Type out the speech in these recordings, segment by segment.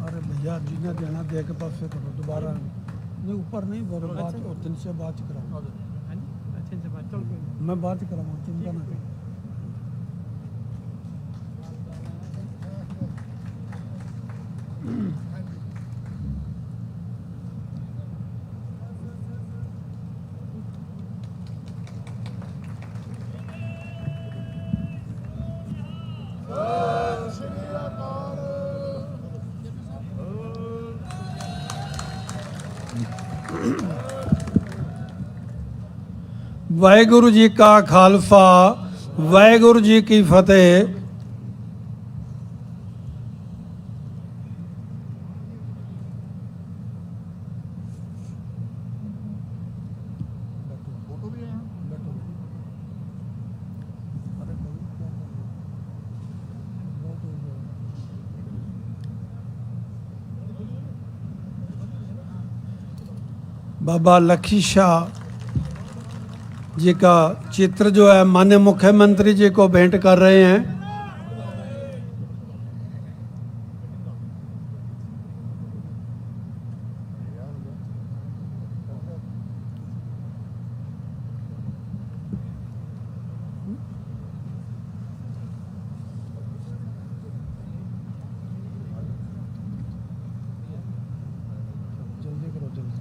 अरे भैया जिन्हें देना दे के पास से करो दोबारा नहीं ऊपर नहीं बोलो बात और दिन से बात कराऊँ मैं बात कराऊँगा चिंता ना करो। वाहेगुरु जी का खालसा वाहेगुरु जी की फतेह। बाबा लखी शाह जी का चित्र जो है माननीय मुख्यमंत्री जी को भेंट कर रहे हैं। जल्दी करो जल्दी।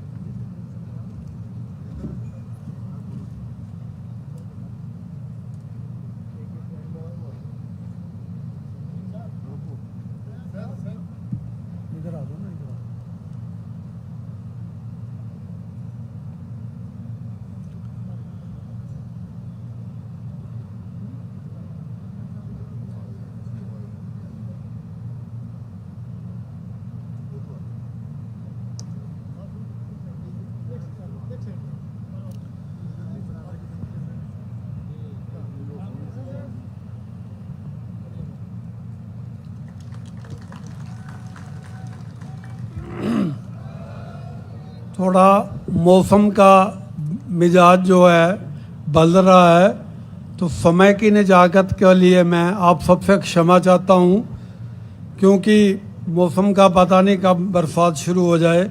इधर आ जाओ ना इधर। थोड़ा मौसम का मिजाज जो है बदल रहा है तो समय की निजाकत के लिए मैं आप सबसे क्षमा चाहता हूँ क्योंकि मौसम का पता नहीं कब बरसात शुरू हो जाए।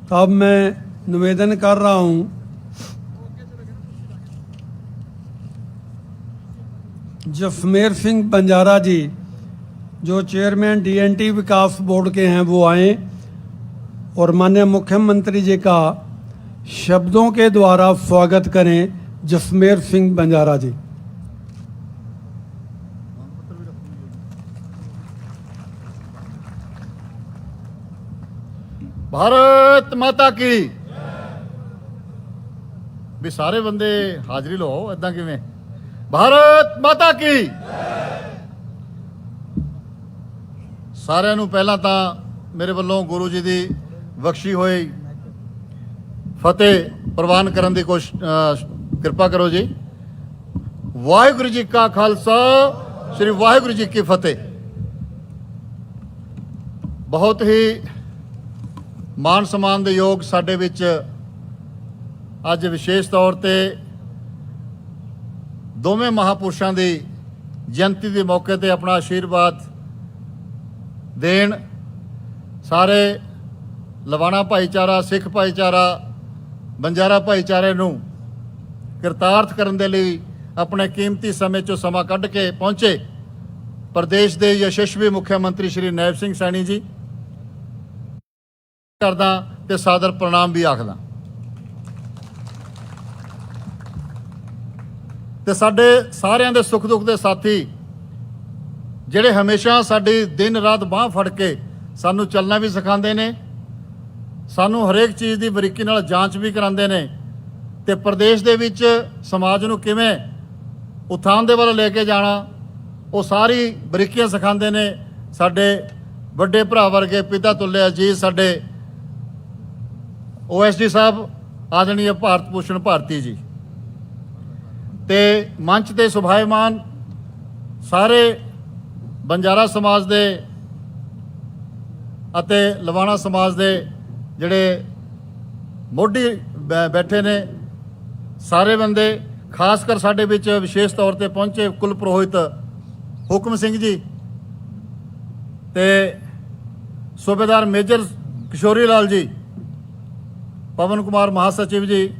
तो अब मैं निवेदन कर रहा हूँ जसमेर सिंह बंजारा जी जो चेयरमैन डीएनटी विकास बोर्ड के हैं वो आए और माननीय मुख्यमंत्री जी का शब्दों के द्वारा स्वागत करें। जसमेर सिंह बंजारा जी। भारत माता की भी सारे बंदे हाजरी लो इदा किवें। भारत माता की सारिਆਂ ਨੂੰ ਪਹਿਲਾਂ ਤਾਂ ਮੇਰੇ ਵੱਲੋਂ ਗੁਰੂ ਜੀ ਦੀ ਬਖਸ਼ੀ ਹੋਈ ਫਤਿਹ ਪ੍ਰਵਾਨ ਕਰਨ ਦੀ ਕਿਰਪਾ ਕਰੋ ਜੀ। ਵਾਹਿਗੁਰੂ ਜੀ ਕਾ ਖਾਲਸਾ ਸ੍ਰੀ ਵਾਹਿਗੁਰੂ ਜੀ ਕੀ ਫਤਿਹ। ਬਹੁਤ ਹੀ ਮਾਨ ਸਨਮਾਨ ਦੇ ਯੋਗ ਸਾਡੇ ਵਿੱਚ ਅੱਜ ਵਿਸ਼ੇਸ਼ ਤੌਰ ਤੇ ਦੋਵੇਂ ਮਹਾਪੁਰਸ਼ਾਂ ਦੀ ਜਯੰਤੀ ਦੇ ਮੌਕੇ ਤੇ ਆਪਣਾ ਆਸ਼ੀਰਵਾਦ ਦੇਣ ਸਾਰੇ ਲਵਾਣਾ ਭਾਈਚਾਰਾ ਸਿੱਖ ਭਾਈਚਾਰਾ ਬੰਜਾਰਾ ਭਾਈਚਾਰੇ ਨੂੰ ਕਿਰਤਾਰਥ ਕਰਨ ਦੇ ਲਈ ਆਪਣੇ ਕੀਮਤੀ ਸਮੇਂ ਚੋਂ ਸਮਾਂ ਕੱਢ ਕੇ ਪਹੁੰਚੇ ਪ੍ਰਦੇਸ਼ ਦੇ ਯਸ਼ਸਵੀ ਮੁੱਖ ਮੰਤਰੀ ਸ਼੍ਰੀ ਨਾਇਬ ਸਿੰਘ ਸੈਣੀ ਜੀ ਕਰਦਾ ਤੇ ਸਾਦਰ ਪ੍ਰਣਾਮ ਵੀ ਆਖਦਾ ਤੇ ਸਾਡੇ ਸਾਰਿਆਂ ਦੇ ਸੁੱਖ ਦੁੱਖ ਦੇ ਸਾਥੀ ਜਿਹੜੇ ਹਮੇਸ਼ਾ ਸਾਡੀ ਦਿਨ ਰਾਤ ਬਾਹ ਫੜ ਕੇ ਸਾਨੂੰ ਚੱਲਣਾ ਵੀ ਸਿਖਾਉਂਦੇ ਨੇ ਸਾਨੂੰ ਹਰੇਕ ਚੀਜ਼ ਦੀ ਬਰੀਕੀ ਨਾਲ ਜਾਂਚ ਵੀ ਕਰਾਉਂਦੇ ਨੇ ਤੇ ਪ੍ਰਦੇਸ਼ ਦੇ ਵਿੱਚ ਸਮਾਜ ਨੂੰ ਕਿਵੇਂ ਉਥਾਨ ਦੇ ਵੱਲ ਲੈ ਕੇ ਜਾਣਾ ਉਹ ਸਾਰੀ ਬਰੀਕੀਆਂ ਸਿਖਾਉਂਦੇ ਨੇ ਸਾਡੇ ਵੱਡੇ ਭਰਾ ਵਰਗੇ ਪਿਤਾ ਤੁੱਲੇ ਅਜੀਜ਼ ਸਾਡੇ OSD ਸਾਹਿਬ ਆਦਰਣੀय ਭਾਰਤ ਭੂਸ਼ਣ ਭਾਰਤੀ ਜੀ ਤੇ ਮੰਚ ਤੇ ਸੁਭਾਇਮਾਨ ਸਾਰੇ ਬੰਜਾਰਾ ਸਮਾਜ ਦੇ ਅਤੇ ਲਵਾਣਾ ਸਮਾਜ ਦੇ ਜਿਹੜੇ ਮੋਢੀ ਬੈਠੇ ਨੇ ਸਾਰੇ ਬੰਦੇ ਖਾਸ ਕਰ ਸਾਡੇ ਵਿੱਚ ਵਿਸ਼ੇਸ਼ ਤੌਰ ਤੇ ਪਹੁੰਚੇ ਕੁਲ ਪ੍ਰੋਹਿਤ ਹੁਕਮ ਸਿੰਘ ਜੀ ਤੇ सूबेदार मेजर किशोरी लाल जी, पवन कुमार महासचिव जी,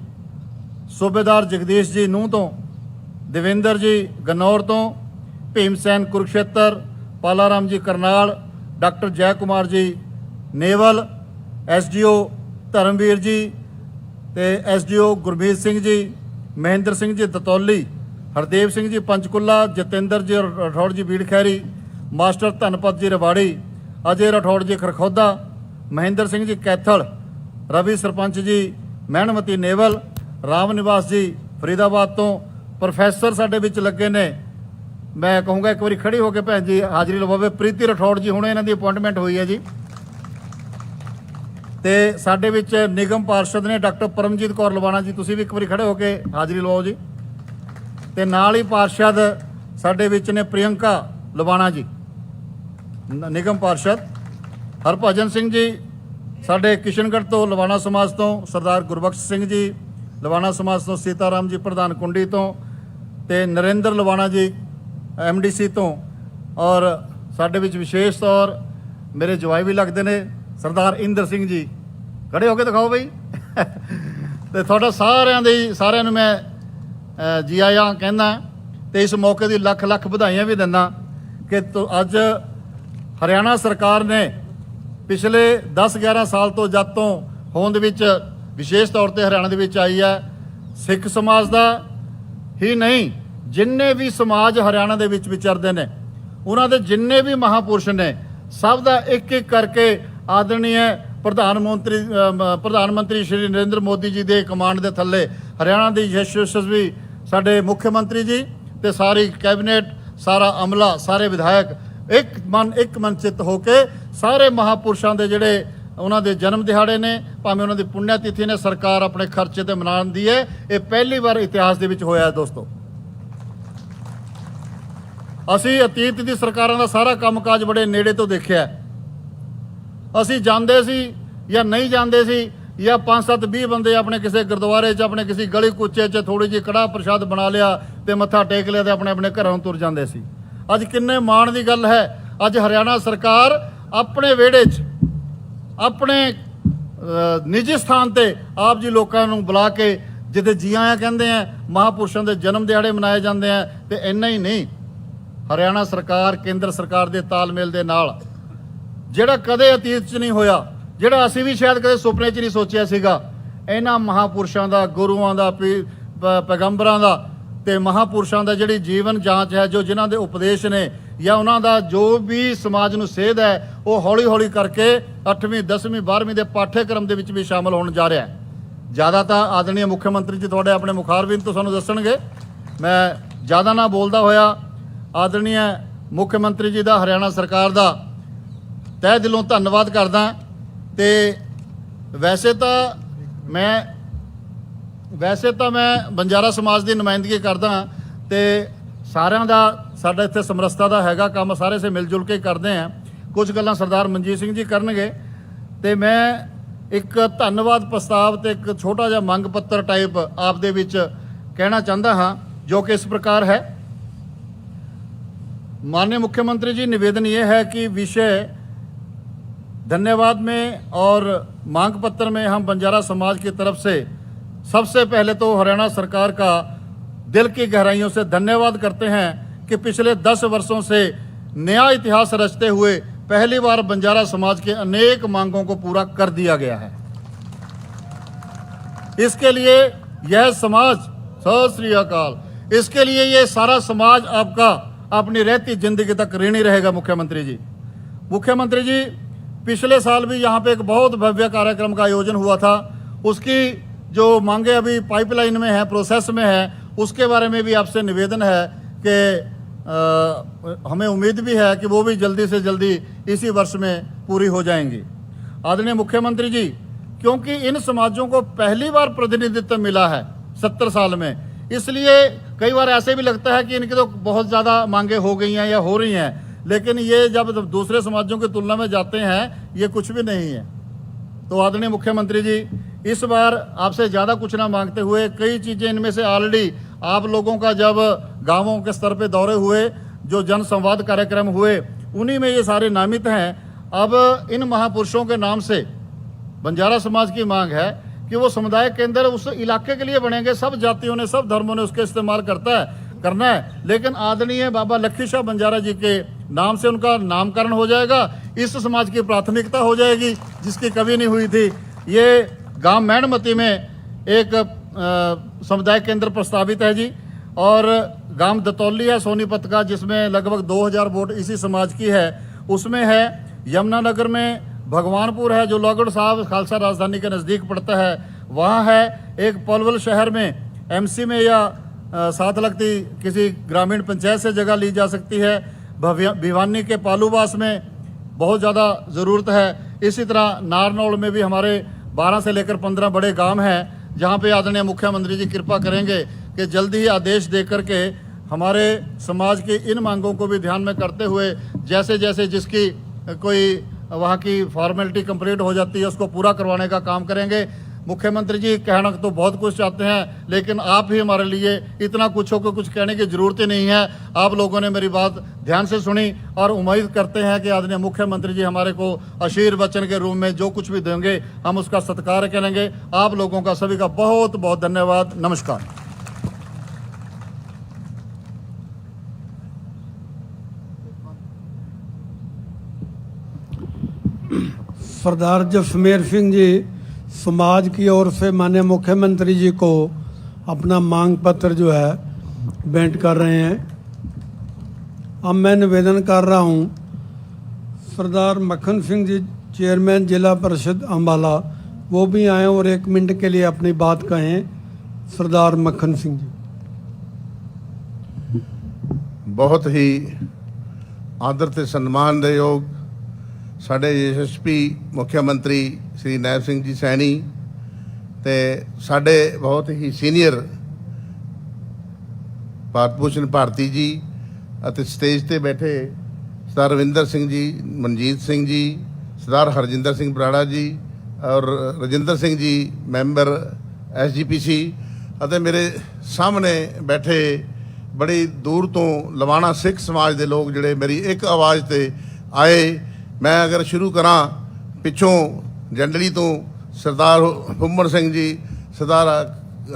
सूबेदार जगदीश जी नूंह तो, देवेंद्र जी गन्नौर तो, भीम सैन कुरुक्षेत्र, पालाराम जी करनाल, डॉक्टर जय कुमार जी नेवल, SDO धर्मवीर जी ते SDO गुरमीत सिंह जी, महेंद्र सिंह जी दतौली, हरदेव सिंह जी पंचकुला, जतेंद्र जी राठौड़ जी बीड़ खैरी, मास्टर धनपत जी रवाड़ी, अजय राठौड़ जी खरखौदा, महेंद्र सिंह जी कैथल, रवि सरपंच जी महणमती नेवल, राम निवास जी फरीदाबाद तो, प्रोफैसर साडे विच लगे ने। मैं कहूँगा एक बार खड़ी होकर भैन जी हाज़री लवावे। प्रीति राठौड़ जी हुणे इन्हां दी अपॉइंटमेंट हुई है जी। ते साडे विच निगम पार्षद ने डॉक्टर परमजीत कौर लवाणा जी, तुसीं भी एक बार खड़े होकर हाज़री लवाओ जी। ते नाल ही पार्षद साडे विच ने प्रियंका लवाणा जी निगम पार्षद, हरभजन सिंह जी साडे किशनगढ़ तो लवाणा समाज तो, सरदार गुरबख्श सिंह जी लवाणा समाज तो, सीताराम जी प्रधान कुंडी तो, ते नरेंद्र लवाणा जी MDC तो, और साडे विच विशेष तौर मेरे जवाई भी लगते ने सरदार इंदर सिंह जी, खड़े होके दिखाओ बई। ते तुहाडा सारिਆਂ ਨੂੰ मैं जी आया कहना, तो इस मौके की लख लख बधाइयां भी दिंदा कि तो अज हरियाणा सरकार ने पिछले 10-11 साल तो जद तो होंद विच विशेष तौर पर हरियाणा दे विच आई है, सिख समाज का ही नहीं जिन्ने भी समाज हरियाणा दे विच विचरदे ने उन्हां दे जिन्ने भी महापुरुष ने सब का एक एक करके आदरणीय प्रधानमंत्री श्री नरेंद्र मोदी जी के कमांड के थले हरियाणा के यशस्वी साडे मुख्यमंत्री जी ते सारी कैबिनेट, सारा अमला, सारे विधायक एक मन चित होके सारे महापुरुषों के जिहड़े उन्हां दे जन्म दिहाड़े ने भावें उन्हां दी पुण्यतिथि ने सरकार अपने खर्चे ते मनाउंदी है। ये पहली बार इतिहास दे विच होया है दोस्तों। असी अतीत दी सरकारां दा सारा कामकाज बड़े नेड़े तो देखिया। असी जांदे सी या नहीं जांदे सी या 5-7-20 बंदे अपने किसी गुरुद्वारे च अपने किसी गली कुचे च थोड़ी जी कड़ाह प्रसाद बना लिया ते मत्था टेक लिया ते अपने अपने घरों तुर जांदे सी। अज किन्ने माण दी गल है, अज हरियाणा सरकार अपने वेड़े च अपने निजी स्थान ते आप जी लोगों को बुला के जिते जी आया कहते हैं, महापुरुषों के जन्म दिहाड़े मनाए जाते हैं। तो इन्ना ही नहीं, हरियाणा सरकार केंद्र सरकार के तालमेल के नाल जिहड़ा कदे अतीत च नहीं होया, जिहड़ा असीं भी शायद कदे सुपने च नहीं सोचिया सीगा, इन्हां महापुरुषों का, गुरुआं का, पैगंबरां का ते महापुरुषों का जिहड़ी जीवन जांच है, जो जिन्हां दे उपदेश ने या उन्हां दा जो भी समाज नूं सेध है, वो हौली हौली करके 8वीं 10वीं 12वीं के पाठ्यक्रम के विच भी शामिल होने जा रहा है। ज़्यादा तो आदरणीय मुख्यमंत्री जी तुहाडे अपने मुखारबिंद तो सानूं दस्सणगे। मैं ज़्यादा ना बोलदा होया आदरणीय मुख्यमंत्री जी का हरियाणा सरकार का तह दिलों धन्नवाद करदा। ते वैसे तो मैं बंजारा समाज की नुमाइंदगी करदा, तो सारिਆਂ ਦਾ साडा इत्थे समरसता का हैगा काम, सारे से मिलजुल के करते हैं। कुछ गल्लां सरदार मनजीत सिंह जी करनगे, तो मैं एक धन्नवाद प्रस्ताव तो एक छोटा जिहा मंग पत्र टाइप आप दे विच कहना चाहता हाँ, जो कि इस प्रकार है। माननीय मुख्यमंत्री जी, निवेदन ये है कि विषय धन्यवाद में और मांग पत्र में हम बंजारा समाज की तरफ से सबसे पहले तो हरियाणा सरकार का दिल की गहराइयों से धन्यवाद करते हैं कि पिछले 10 वर्षों से नया इतिहास रचते हुए पहली बार बंजारा समाज के अनेक मांगों को पूरा कर दिया गया है। इसके लिए यह समाज, सत श्री अकाल, इसके लिए ये सारा समाज आपका अपनी रहती जिंदगी तक ऋणी रहेगा। मुख्यमंत्री जी, पिछले साल भी यहाँ पे एक बहुत भव्य कार्यक्रम का आयोजन हुआ था, उसकी जो मांगे अभी पाइपलाइन में है, प्रोसेस में है, उसके बारे में भी आपसे निवेदन है कि हमें उम्मीद भी है कि वो भी जल्दी से जल्दी इसी वर्ष में पूरी हो जाएंगी। आदरणीय मुख्यमंत्री जी, क्योंकि इन समाजों को पहली बार प्रतिनिधित्व मिला है 70 साल में, इसलिए कई बार ऐसे भी लगता है कि इनकी तो बहुत ज़्यादा मांगे हो गई हैं या हो रही हैं, लेकिन ये जब दूसरे समाजों की तुलना में जाते हैं ये कुछ भी नहीं है। तो आदरणीय मुख्यमंत्री जी, इस बार आपसे ज़्यादा कुछ ना मांगते हुए, कई चीज़ें इनमें से ऑलरेडी आप लोगों का जब गांवों के स्तर पे दौरे हुए, जो जन संवाद कार्यक्रम हुए, उन्हीं में ये सारे नामित हैं। अब इन महापुरुषों के नाम से बंजारा समाज की मांग है कि वो समुदाय केंद्र उस इलाके के लिए बनेंगे। सब जातियों ने, सब धर्मों ने उसके इस्तेमाल करना है, लेकिन आदरणीय बाबा लखी शाह बंजारा जी के नाम से उनका नामकरण हो जाएगा। इस समाज की प्राथमिकता हो जाएगी जिसकी कभी नहीं हुई थी। ये गांव मैणमती में एक समुदाय केंद्र प्रस्तावित है जी, और गांव दतौली है सोनीपत का, जिसमें लगभग 2000 वोट इसी समाज की है। उसमें है यमुनानगर में भगवानपुर है, जो लोहगढ़ साहब खालसा राजधानी के नज़दीक पड़ता है, वहाँ है। एक पलवल शहर में एमसी में या साथ लगती किसी ग्रामीण पंचायत से जगह ली जा सकती है। भिवानी के पालूबास में बहुत ज़्यादा ज़रूरत है। इसी तरह नारनौल में भी हमारे 12 से लेकर 15 बड़े गांव हैं, जहां पे आदरणीय मुख्यमंत्री जी कृपा करेंगे कि जल्दी ही आदेश दे करके हमारे समाज की इन मांगों को भी ध्यान में करते हुए जैसे जैसे जिसकी कोई वहाँ की फॉर्मेलिटी कंप्लीट हो जाती है उसको पूरा करवाने का काम करेंगे। मुख्यमंत्री जी कहना तो बहुत कुछ चाहते हैं, लेकिन आप ही हमारे लिए इतना कुछ हो कि कुछ कहने की ज़रूरत ही नहीं है। आप लोगों ने मेरी बात ध्यान से सुनी और उम्मीद करते हैं कि आदरणीय मुख्यमंत्री जी हमारे को आशीर्वचन के रूप में जो कुछ भी देंगे हम उसका सत्कार करेंगे। आप लोगों का सभी का बहुत बहुत धन्यवाद। नमस्कार। सरदार जसमेर सिंह जी समाज की ओर से माननीय मुख्यमंत्री जी को अपना मांग पत्र जो है भेंट कर रहे हैं। अब मैं निवेदन कर रहा हूं सरदार मक्खन सिंह जी, चेयरमैन जिला परिषद अम्बाला, वो भी आए और 1 मिनट के लिए अपनी बात कहें। सरदार मक्खन सिंह जी। बहुत ही आदर ਤੇ ਸਨਮਾਨ ਦੇ ਯੋਗ ਸਾਡੇ ਯਸ਼ਸਵੀ ਮੁੱਖ ਮੰਤਰੀ ਸ੍ਰੀ ਨੈਬ ਸਿੰਘ ਜੀ ਸੈਣੀ ਤੇ ਸਾਡੇ ਬਹੁਤ ਹੀ ਸੀਨੀਅਰ ਭਾਰਤ ਭੂਸ਼ਣ ਭਾਰਤੀ ਜੀ ਅਤੇ ਸਟੇਜ ਤੇ ਬੈਠੇ ਸਰਦਾਰ ਰਵਿੰਦਰ ਸਿੰਘ ਜੀ, ਮਨਜੀਤ ਸਿੰਘ ਜੀ, ਸਰਦਾਰ ਹਰਜਿੰਦਰ ਸਿੰਘ ਬਰਾੜਾ ਜੀ ਔਰ ਰਜਿੰਦਰ ਸਿੰਘ ਜੀ ਮੈਂਬਰ ਐਸਜੀਪੀਸੀ ਅਤੇ ਮੇਰੇ ਸਾਹਮਣੇ ਬੈਠੇ ਬੜੀ ਦੂਰ ਤੋਂ ਲਵਾਣਾ ਸਿੱਖ ਸਮਾਜ ਦੇ ਲੋਕ ਜਿਹੜੇ ਮੇਰੀ ਇੱਕ ਆਵਾਜ਼ ਤੇ ਆਏ। ਮੈਂ ਅਗਰ ਸ਼ੁਰੂ ਕਰਾਂ ਪਿੱਛੋਂ ਜੰਡਲੀ ਤੋਂ ਸਰਦਾਰ ਹੁਮੜ ਸਿੰਘ ਜੀ, ਸਰਦਾਰ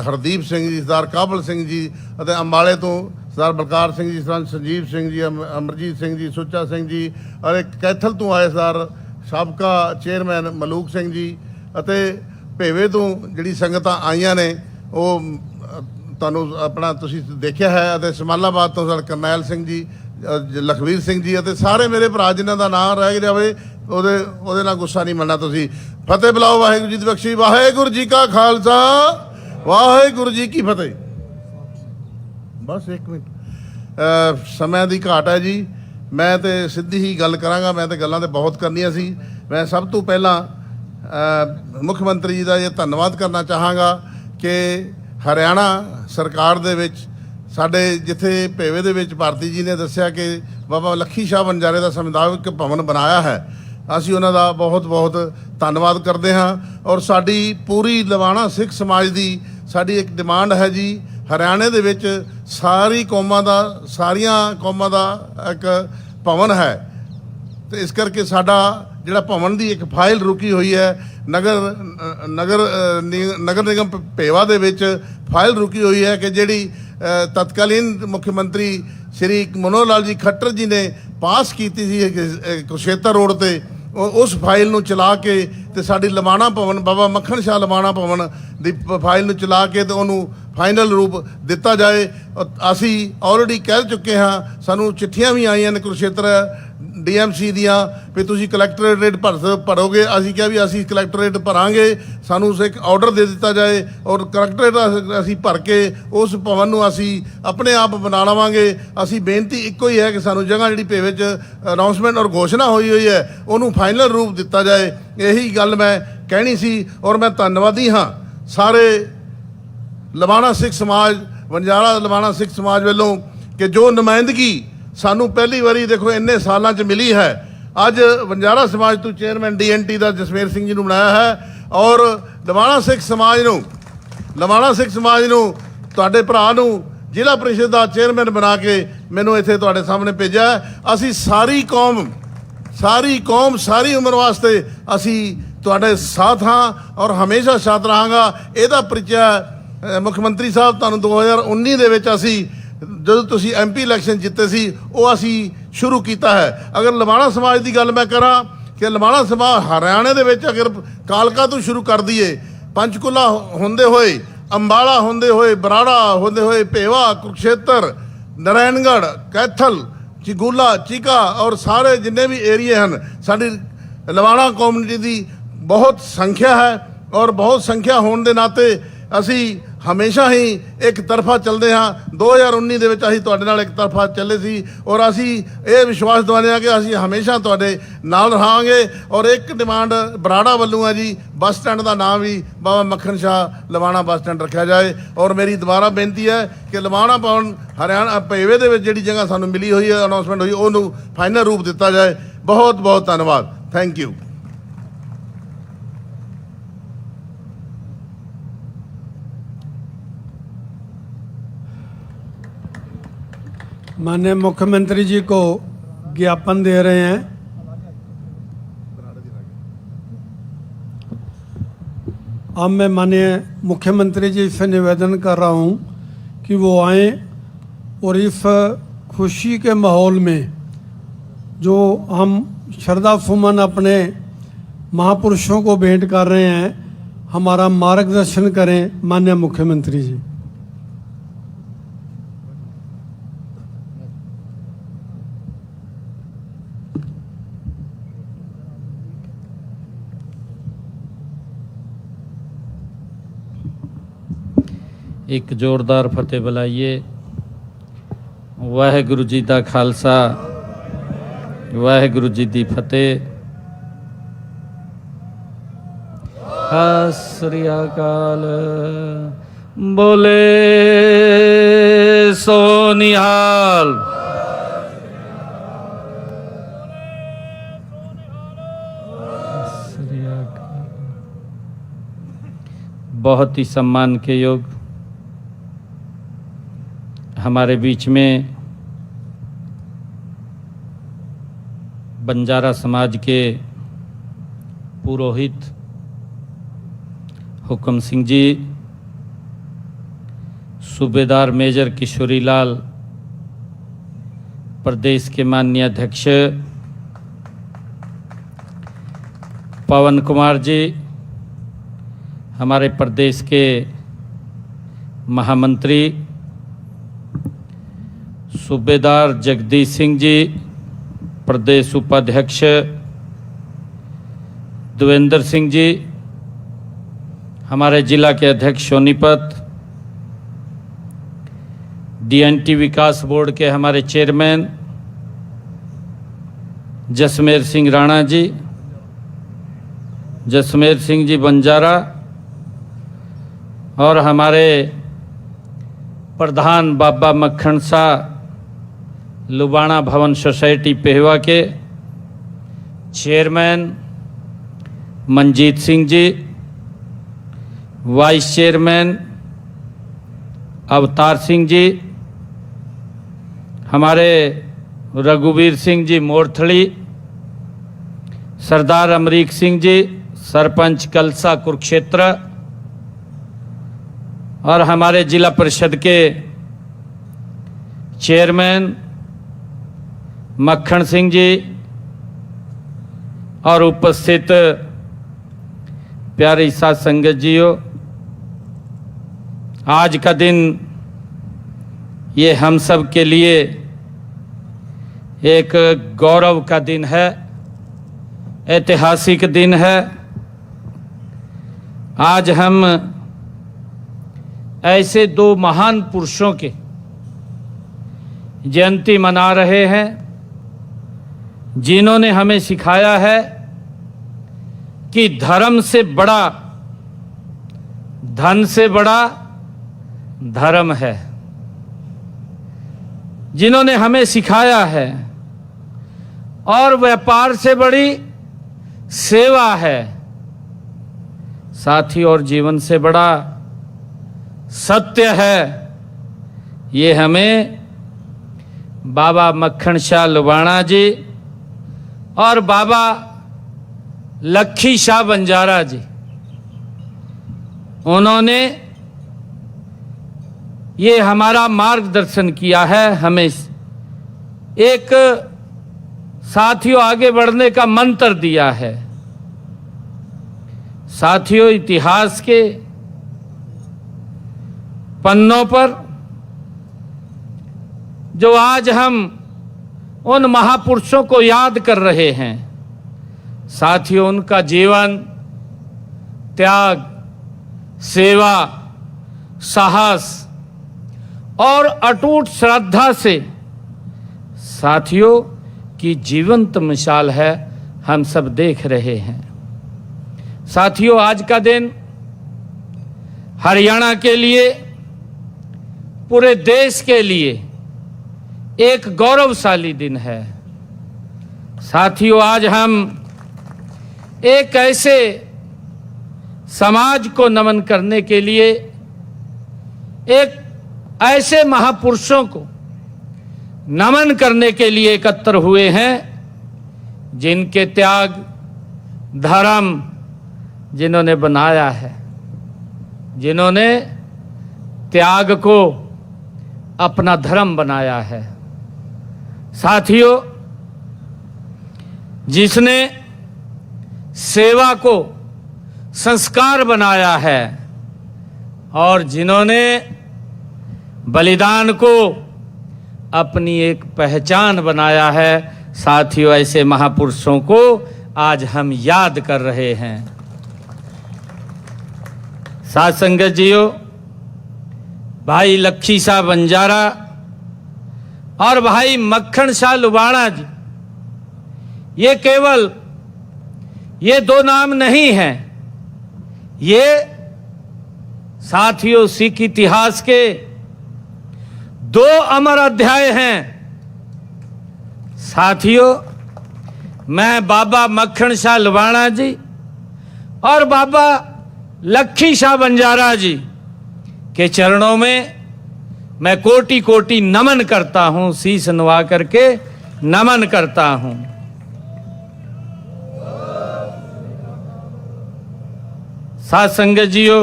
ਹਰਦੀਪ ਸਿੰਘ ਜੀ, ਸਰਦਾਰ ਕਾਬਲ ਸਿੰਘ ਜੀ ਅਤੇ ਅੰਬਾਲੇ ਤੋਂ ਸਰਦਾਰ ਬਲਕਾਰ ਸਿੰਘ ਜੀ, ਸਰਦਾਰ ਸੰਜੀਵ ਸਿੰਘ ਜੀ, ਅਮਰਜੀਤ ਸਿੰਘ ਜੀ, ਸੁੱਚਾ ਸਿੰਘ ਜੀ ਔਰ ਕੈਥਲ ਤੋਂ ਆਏ ਸਰਦਾਰ ਸਾਬਕਾ ਚੇਅਰਮੈਨ ਮਲੂਕ ਸਿੰਘ ਜੀ ਅਤੇ ਭੇਵੇ ਤੋਂ ਜਿਹੜੀ ਸੰਗਤਾਂ ਆਈਆਂ ਨੇ ਉਹ ਤੁਹਾਨੂੰ ਆਪਣਾ ਤੁਸੀਂ ਦੇਖਿਆ ਹੈ ਅਤੇ ਸਮਾਲਾਬਾਦ ਤੋਂ ਸਰਦਾਰ ਕਰਨੈਲ ਸਿੰਘ ਜੀ, ਲਖਵੀਰ ਸਿੰਘ ਜੀ ਅਤੇ ਸਾਰੇ ਮੇਰੇ ਭਰਾ ਜਿਨ੍ਹਾਂ ਦਾ ਨਾਮ ਰਹਿ ਜਾਵੇ ਉਹਦੇ ਨਾਲ ਗੁੱਸਾ ਨਹੀਂ ਮੰਨਣਾ ਤੁਸੀਂ। ਫਤਿਹ ਬੁਲਾਓ। ਵਾਹਿਗੁਰੂ ਜੀ ਦੀ ਬਖਸ਼ੀ। ਵਾਹਿਗੁਰੂ ਜੀ ਕਾ ਖਾਲਸਾ, ਵਾਹਿਗੁਰੂ ਜੀ ਕੀ ਫਤਿਹ। ਬਸ 1 ਮਿੰਟ ਸਮੇਂ ਦੀ ਘਾਟ ਹੈ ਜੀ। ਮੈਂ ਤੇ ਸਿੱਧੀ ਹੀ ਗੱਲ ਕਰਾਂਗਾ। ਮੈਂ ਤੇ ਗੱਲਾਂ ਤੇ ਬਹੁਤ ਕਰਨੀਆਂ ਸੀ। ਮੈਂ ਸਭ ਤੋਂ ਪਹਿਲਾਂ ਮੁੱਖ ਮੰਤਰੀ ਜੀ ਦਾ ਇਹ ਧੰਨਵਾਦ ਕਰਨਾ ਚਾਹਾਂਗਾ ਕਿ ਹਰਿਆਣਾ ਸਰਕਾਰ ਦੇ ਵਿੱਚ ਸਾਡੇ ਜਿੱਥੇ ਭੇਵੇ ਦੇ ਵਿੱਚ ਭਾਰਤੀ ਜੀ ਨੇ ਦੱਸਿਆ ਕਿ ਬਾਬਾ ਲੱਖੀ ਸ਼ਾਹ ਬੰਜਾਰੇ ਦਾ ਸੰਵਿਧਾਨਕ ਭਵਨ ਬਣਾਇਆ ਹੈ। ਅਸੀਂ ਉਹਨਾਂ ਦਾ ਬਹੁਤ ਬਹੁਤ ਧੰਨਵਾਦ ਕਰਦੇ ਹਾਂ। ਔਰ ਸਾਡੀ ਪੂਰੀ ਲਵਾਣਾ ਸਿੱਖ ਸਮਾਜ ਦੀ ਸਾਡੀ ਇੱਕ ਡਿਮਾਂਡ ਹੈ ਜੀ, ਹਰਿਆਣੇ ਦੇ ਵਿੱਚ ਸਾਰੀਆਂ ਕੌਮਾਂ ਦਾ ਇੱਕ ਭਵਨ ਹੈ ਤੇ ਇਸ ਕਰਕੇ ਸਾਡਾ ਜਿਹੜਾ ਭਵਨ ਦੀ ਇੱਕ ਫਾਈਲ ਰੁਕੀ ਹੋਈ ਹੈ ਨਗਰ ਨਿਗਮ ਭੇਵਾ ਦੇ ਵਿੱਚ ਫਾਈਲ ਰੁਕੀ ਹੋਈ ਹੈ ਕਿ ਜਿਹੜੀ ਤਤਕਾਲੀਨ ਮੁੱਖ ਮੰਤਰੀ ਸ਼੍ਰੀ ਮਨੋਹਰ ਲਾਲ ਜੀ ਖੱਟਰ ਜੀ ਨੇ ਪਾਸ ਕੀਤੀ ਸੀ ਕੁਰੂਕਸ਼ੇਤਰ ਰੋਡ ਤੇ, ਉਸ ਫਾਈਲ ਨੂੰ ਚਲਾ ਕੇ ਤੇ ਸਾਡੀ ਲਵਾਣਾ ਭਵਨ ਬਾਬਾ ਮੱਖਣ ਸ਼ਾਹ ਲਵਾਣਾ ਭਵਨ ਦੀ ਫਾਈਲ ਨੂੰ ਚਲਾ ਕੇ ਤੇ ਉਹਨੂੰ ਫਾਈਨਲ ਰੂਪ ਦਿੱਤਾ ਜਾਏ। ਅਸੀਂ ਆਲਰੇਡੀ ਕਹਿ ਚੁੱਕੇ ਹਾਂ, ਸਾਨੂੰ ਚਿੱਠੀਆਂ ਵੀ ਆਈਆਂ ਨੇ ਕੁਰੂਕਸ਼ੇਤਰ ਡੀਐਮਸੀ ਦੀਆਂ ਵੀ ਤੁਸੀਂ ਕਲੈਕਟਰੇਟ ਰੇਟ ਭਰੋਗੇ। ਅਸੀਂ ਕਿਹਾ ਵੀ ਅਸੀਂ ਕਲੈਕਟਰੇਟ ਭਰਾਂਗੇ, ਸਾਨੂੰ ਇੱਕ ਆਰਡਰ ਦੇ ਦਿੱਤਾ ਜਾਏ ਔਰ ਕਲੈਕਟਰੇਟ ਅਸੀਂ ਭਰ ਕੇ ਉਸ ਭਵਨ ਨੂੰ ਅਸੀਂ ਆਪਣੇ ਆਪ ਬਣਾ ਲਵਾਂਗੇ। ਅਸੀਂ ਬੇਨਤੀ ਇੱਕੋ ਹੀ ਹੈ ਕਿ ਸਾਨੂੰ ਜਗ੍ਹਾ ਜਿਹੜੀ ਭੇਵੇ 'ਚ ਅਨਾਉਂਸਮੈਂਟ ਔਰ ਘੋਸ਼ਣਾ ਹੋਈ ਹੈ ਉਹਨੂੰ ਫਾਈਨਲ ਰੂਪ ਦਿੱਤਾ ਜਾਏ। ਇਹੀ ਗੱਲ ਮੈਂ ਕਹਿਣੀ ਸੀ ਔਰ ਮੈਂ ਧੰਨਵਾਦੀ ਹਾਂ ਸਾਰੇ ਲਵਾਣਾ ਸਿੱਖ ਸਮਾਜ, ਬੰਜਾਰਾ ਲਵਾਣਾ ਸਿੱਖ ਸਮਾਜ ਵੱਲੋਂ ਕਿ ਜੋ ਨੁਮਾਇੰਦਗੀ ਸਾਨੂੰ ਪਹਿਲੀ ਵਾਰੀ ਦੇਖੋ ਇੰਨੇ ਸਾਲਾਂ 'ਚ ਮਿਲੀ ਹੈ। ਅੱਜ ਬੰਜਾਰਾ ਸਮਾਜ ਤੋਂ ਚੇਅਰਮੈਨ ਡੀਐਨਟੀ ਦਾ ਜਸਮੇਰ ਸਿੰਘ ਜੀ ਨੂੰ ਬਣਾਇਆ ਹੈ ਔਰ ਲਵਾਣਾ ਸਿੱਖ ਸਮਾਜ ਨੂੰ ਤੁਹਾਡੇ ਭਰਾ ਨੂੰ ਜ਼ਿਲ੍ਹਾ ਪਰਿਸ਼ਦ ਦਾ ਚੇਅਰਮੈਨ ਬਣਾ ਕੇ ਮੈਨੂੰ ਇੱਥੇ ਤੁਹਾਡੇ ਸਾਹਮਣੇ ਭੇਜਿਆ। ਅਸੀਂ ਸਾਰੀ ਕੌਮ ਸਾਰੀ ਕੌਮ ਸਾਰੀ ਉਮਰ ਵਾਸਤੇ ਅਸੀਂ ਤੁਹਾਡੇ ਸਾਥ ਹਾਂ ਔਰ ਹਮੇਸ਼ਾ ਸਾਥ ਰਹਾਂਗਾ। ਇਹਦਾ ਪਰਿਚੈ ਮੁੱਖ ਮੰਤਰੀ ਸਾਹਿਬ ਤੁਹਾਨੂੰ 2019 ਦੇ ਵਿੱਚ ਅਸੀਂ ਜਦੋਂ ਤੁਸੀਂ MP ਇਲੈਕਸ਼ਨ ਜਿੱਤੇ ਸੀ ਉਹ ਅਸੀਂ ਸ਼ੁਰੂ ਕੀਤਾ ਹੈ। ਅਗਰ ਲਵਾਣਾ ਸਮਾਜ ਦੀ ਗੱਲ ਮੈਂ ਕਰਾਂ ਕਿ ਲਵਾਣਾ ਸਮਾਜ ਹਰਿਆਣੇ ਦੇ ਵਿੱਚ ਅਗਰ ਕਾਲਕਾ ਤੋਂ ਸ਼ੁਰੂ ਕਰ ਦਈਏ, ਪੰਚਕੂਲਾ ਹੁੰਦੇ ਹੋਏ, ਅੰਬਾਲਾ ਹੁੰਦੇ ਹੋਏ, ਬਰਾੜਾ ਹੁੰਦੇ ਹੋਏ, ਭੇਵਾ, ਕੁਰੂਕਸ਼ੇਤਰ, ਨਾਰਾਇਣਗੜ੍ਹ, ਕੈਥਲ, ਚਿਗੂਲਾ, ਚੀਕਾ ਔਰ ਸਾਰੇ ਜਿੰਨੇ ਵੀ ਏਰੀਏ ਹਨ, ਸਾਡੀ ਲਵਾਣਾ ਕਮਿਊਨਿਟੀ ਦੀ ਬਹੁਤ ਸੰਖਿਆ ਹੈ ਔਰ ਬਹੁਤ ਸੰਖਿਆ ਹੋਣ ਦੇ ਨਾਤੇ ਅਸੀਂ ਹਮੇਸ਼ਾ ਹੀ ਇੱਕ ਤਰਫਾ ਚੱਲਦੇ ਹਾਂ। 2019 ਦੇ ਵਿੱਚ ਅਸੀਂ ਤੁਹਾਡੇ ਨਾਲ ਇੱਕ ਤਰਫਾ ਚੱਲੇ ਸੀ ਔਰ ਅਸੀਂ ਇਹ ਵਿਸ਼ਵਾਸ ਦਿਵਾਉਂਦੇ ਹਾਂ ਕਿ ਅਸੀਂ ਹਮੇਸ਼ਾ ਤੁਹਾਡੇ ਨਾਲ ਰਹਾਂਗੇ। ਔਰ ਇੱਕ ਡਿਮਾਂਡ ਬਰਾੜਾ ਵੱਲੋਂ ਹੈ ਜੀ, ਬੱਸ ਸਟੈਂਡ ਦਾ ਨਾਮ ਵੀ ਬਾਬਾ ਮੱਖਣ ਸ਼ਾਹ ਲਵਾਣਾ ਬੱਸ ਸਟੈਂਡ ਰੱਖਿਆ ਜਾਏ। ਔਰ ਮੇਰੀ ਦੁਬਾਰਾ ਬੇਨਤੀ ਹੈ ਕਿ ਲਵਾਣਾ ਭਵਨ ਹਰਿਆਣਾ ਭੇਵੇ ਦੇ ਵਿੱਚ ਜਿਹੜੀ ਜਗ੍ਹਾ ਸਾਨੂੰ ਮਿਲੀ ਹੋਈ ਹੈ, ਅਨਾਉਂਸਮੈਂਟ ਹੋਈ, ਉਹਨੂੰ ਫਾਈਨਲ ਰੂਪ ਦਿੱਤਾ ਜਾਏ। ਬਹੁਤ ਬਹੁਤ ਧੰਨਵਾਦ। Thank you. माननीय मुख्यमंत्री जी को ज्ञापन दे रहे हैं। अब मैं माननीय मुख्यमंत्री जी से निवेदन कर रहा हूं कि वो आए और इस खुशी के माहौल में जो हम श्रद्धा सुमन अपने महापुरुषों को भेंट कर रहे हैं, हमारा मार्गदर्शन करें माननीय मुख्यमंत्री जी। एक जोरदार फतेह बुलाइए। वाहेगुरु जी का खालसा, वाहेगुरु जी की फतेह। सत श्री अकाल। बोले सो निहाल। श्री अकाल। बहुत ही सम्मान के योग हमारे बीच में बंजारा समाज के पुरोहित हुक्म सिंह जी, सूबेदार मेजर किशोरी लाल, प्रदेश के माननीय अध्यक्ष पवन कुमार जी, हमारे प्रदेश के महामंत्री सूबेदार जगदीश सिंह जी, प्रदेश उपाध्यक्ष देवेंद्र सिंह जी, हमारे जिला के अध्यक्ष सोनीपत, DNT विकास बोर्ड के हमारे चेयरमैन जसमेर सिंह राणा जी, जसमेर सिंह जी बंजारा, और हमारे प्रधान बाबा मक्खन शाह लुबाना भवन सोसाइटी पेहवा के chairman Manjeet Singh ji, vice chairman Avtar Singh ji, हमारे रघुवीर सिंह जी मोरथली, सरदार अमरीक सिंह जी सरपंच कलसा कुरुक्षेत्र, और हमारे जिला परिषद के चेयरमैन मक्खन सिंह जी, और उपस्थित प्यारी साथ संगत जियो, आज का दिन ये हम सब के लिए एक गौरव का दिन है, ऐतिहासिक दिन है। आज हम ऐसे दो महान पुरुषों के जयंती मना रहे हैं जिन्होंने हमें सिखाया है कि धर्म से बड़ा, धन से बड़ा धर्म है, जिन्होंने हमें सिखाया है, और व्यापार से बड़ी सेवा है, साथ ही और जीवन से बड़ा सत्य है। ये हमें बाबा मक्खन शाह लुबाना जी, और बाबा लक्खी शाह बंजारा जी, उन्होंने ये हमारा मार्गदर्शन किया है, हमें एक साथियों आगे बढ़ने का मंत्र दिया है। साथियों, इतिहास के पन्नों पर जो आज हम उन महापुरुषों को याद कर रहे हैं, साथियों, उनका जीवन, त्याग, सेवा, साहस और अटूट श्रद्धा से साथियों की जीवंत मिसाल है, हम सब देख रहे हैं। साथियों, आज का दिन हरियाणा के लिए, पूरे देश के लिए एक गौरवशाली दिन है। साथियों, आज हम एक ऐसे समाज को नमन करने के लिए, एक ऐसे महापुरुषों को नमन करने के लिए एकत्र हुए हैं, जिनके त्याग, धर्म जिन्होंने बनाया है, जिन्होंने त्याग को अपना धर्म बनाया है। साथियों, जिसने सेवा को संस्कार बनाया है और जिन्होंने बलिदान को अपनी एक पहचान बनाया है, साथियों, ऐसे महापुरुषों को आज हम याद कर रहे हैं। साथ संगत जियो, भाई लक्खी शाह बंजारा और भाई मक्खन शाह लुबाणा जी, ये केवल ये दो नाम नहीं हैं, ये साथियों सिख इतिहास के दो अमर अध्याय हैं। साथियों, मैं बाबा मक्खन शाह लुबाणा जी और बाबा लक्खी शाह बंजारा जी के चरणों में मैं कोटि कोटि नमन करता हूं, शीश नवा करके नमन करता हूं। साथ संगत जियो,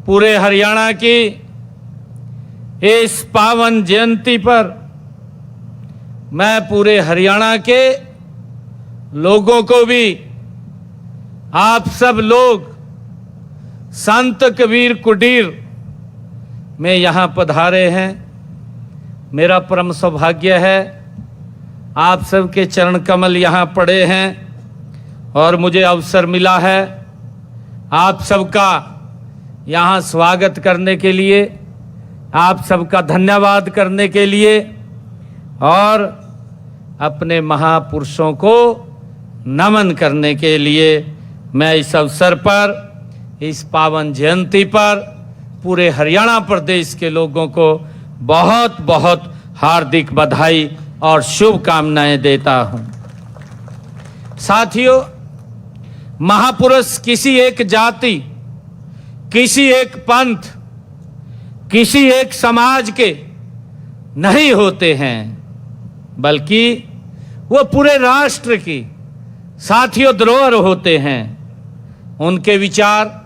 पूरे हरियाणा की इस पावन जयंती पर मैं पूरे हरियाणा के लोगों को भी, आप सब लोग संत कबीर कुटीर में यहाँ पधारे हैं, मेरा परम सौभाग्य है। आप सबके चरण कमल यहाँ पड़े हैं और मुझे अवसर मिला है आप सबका यहाँ स्वागत करने के लिए, आप सबका धन्यवाद करने के लिए और अपने महापुरुषों को नमन करने के लिए मैं इस अवसर पर, इस पावन जयंती पर पूरे हरियाणा प्रदेश के लोगों को बहुत बहुत हार्दिक बधाई और शुभकामनाएं देता हूं। साथियों, महापुरुष किसी एक जाति, किसी एक पंथ, किसी एक समाज के नहीं होते हैं, बल्कि वो पूरे राष्ट्र की साथियों धरोहर होते हैं। उनके विचार,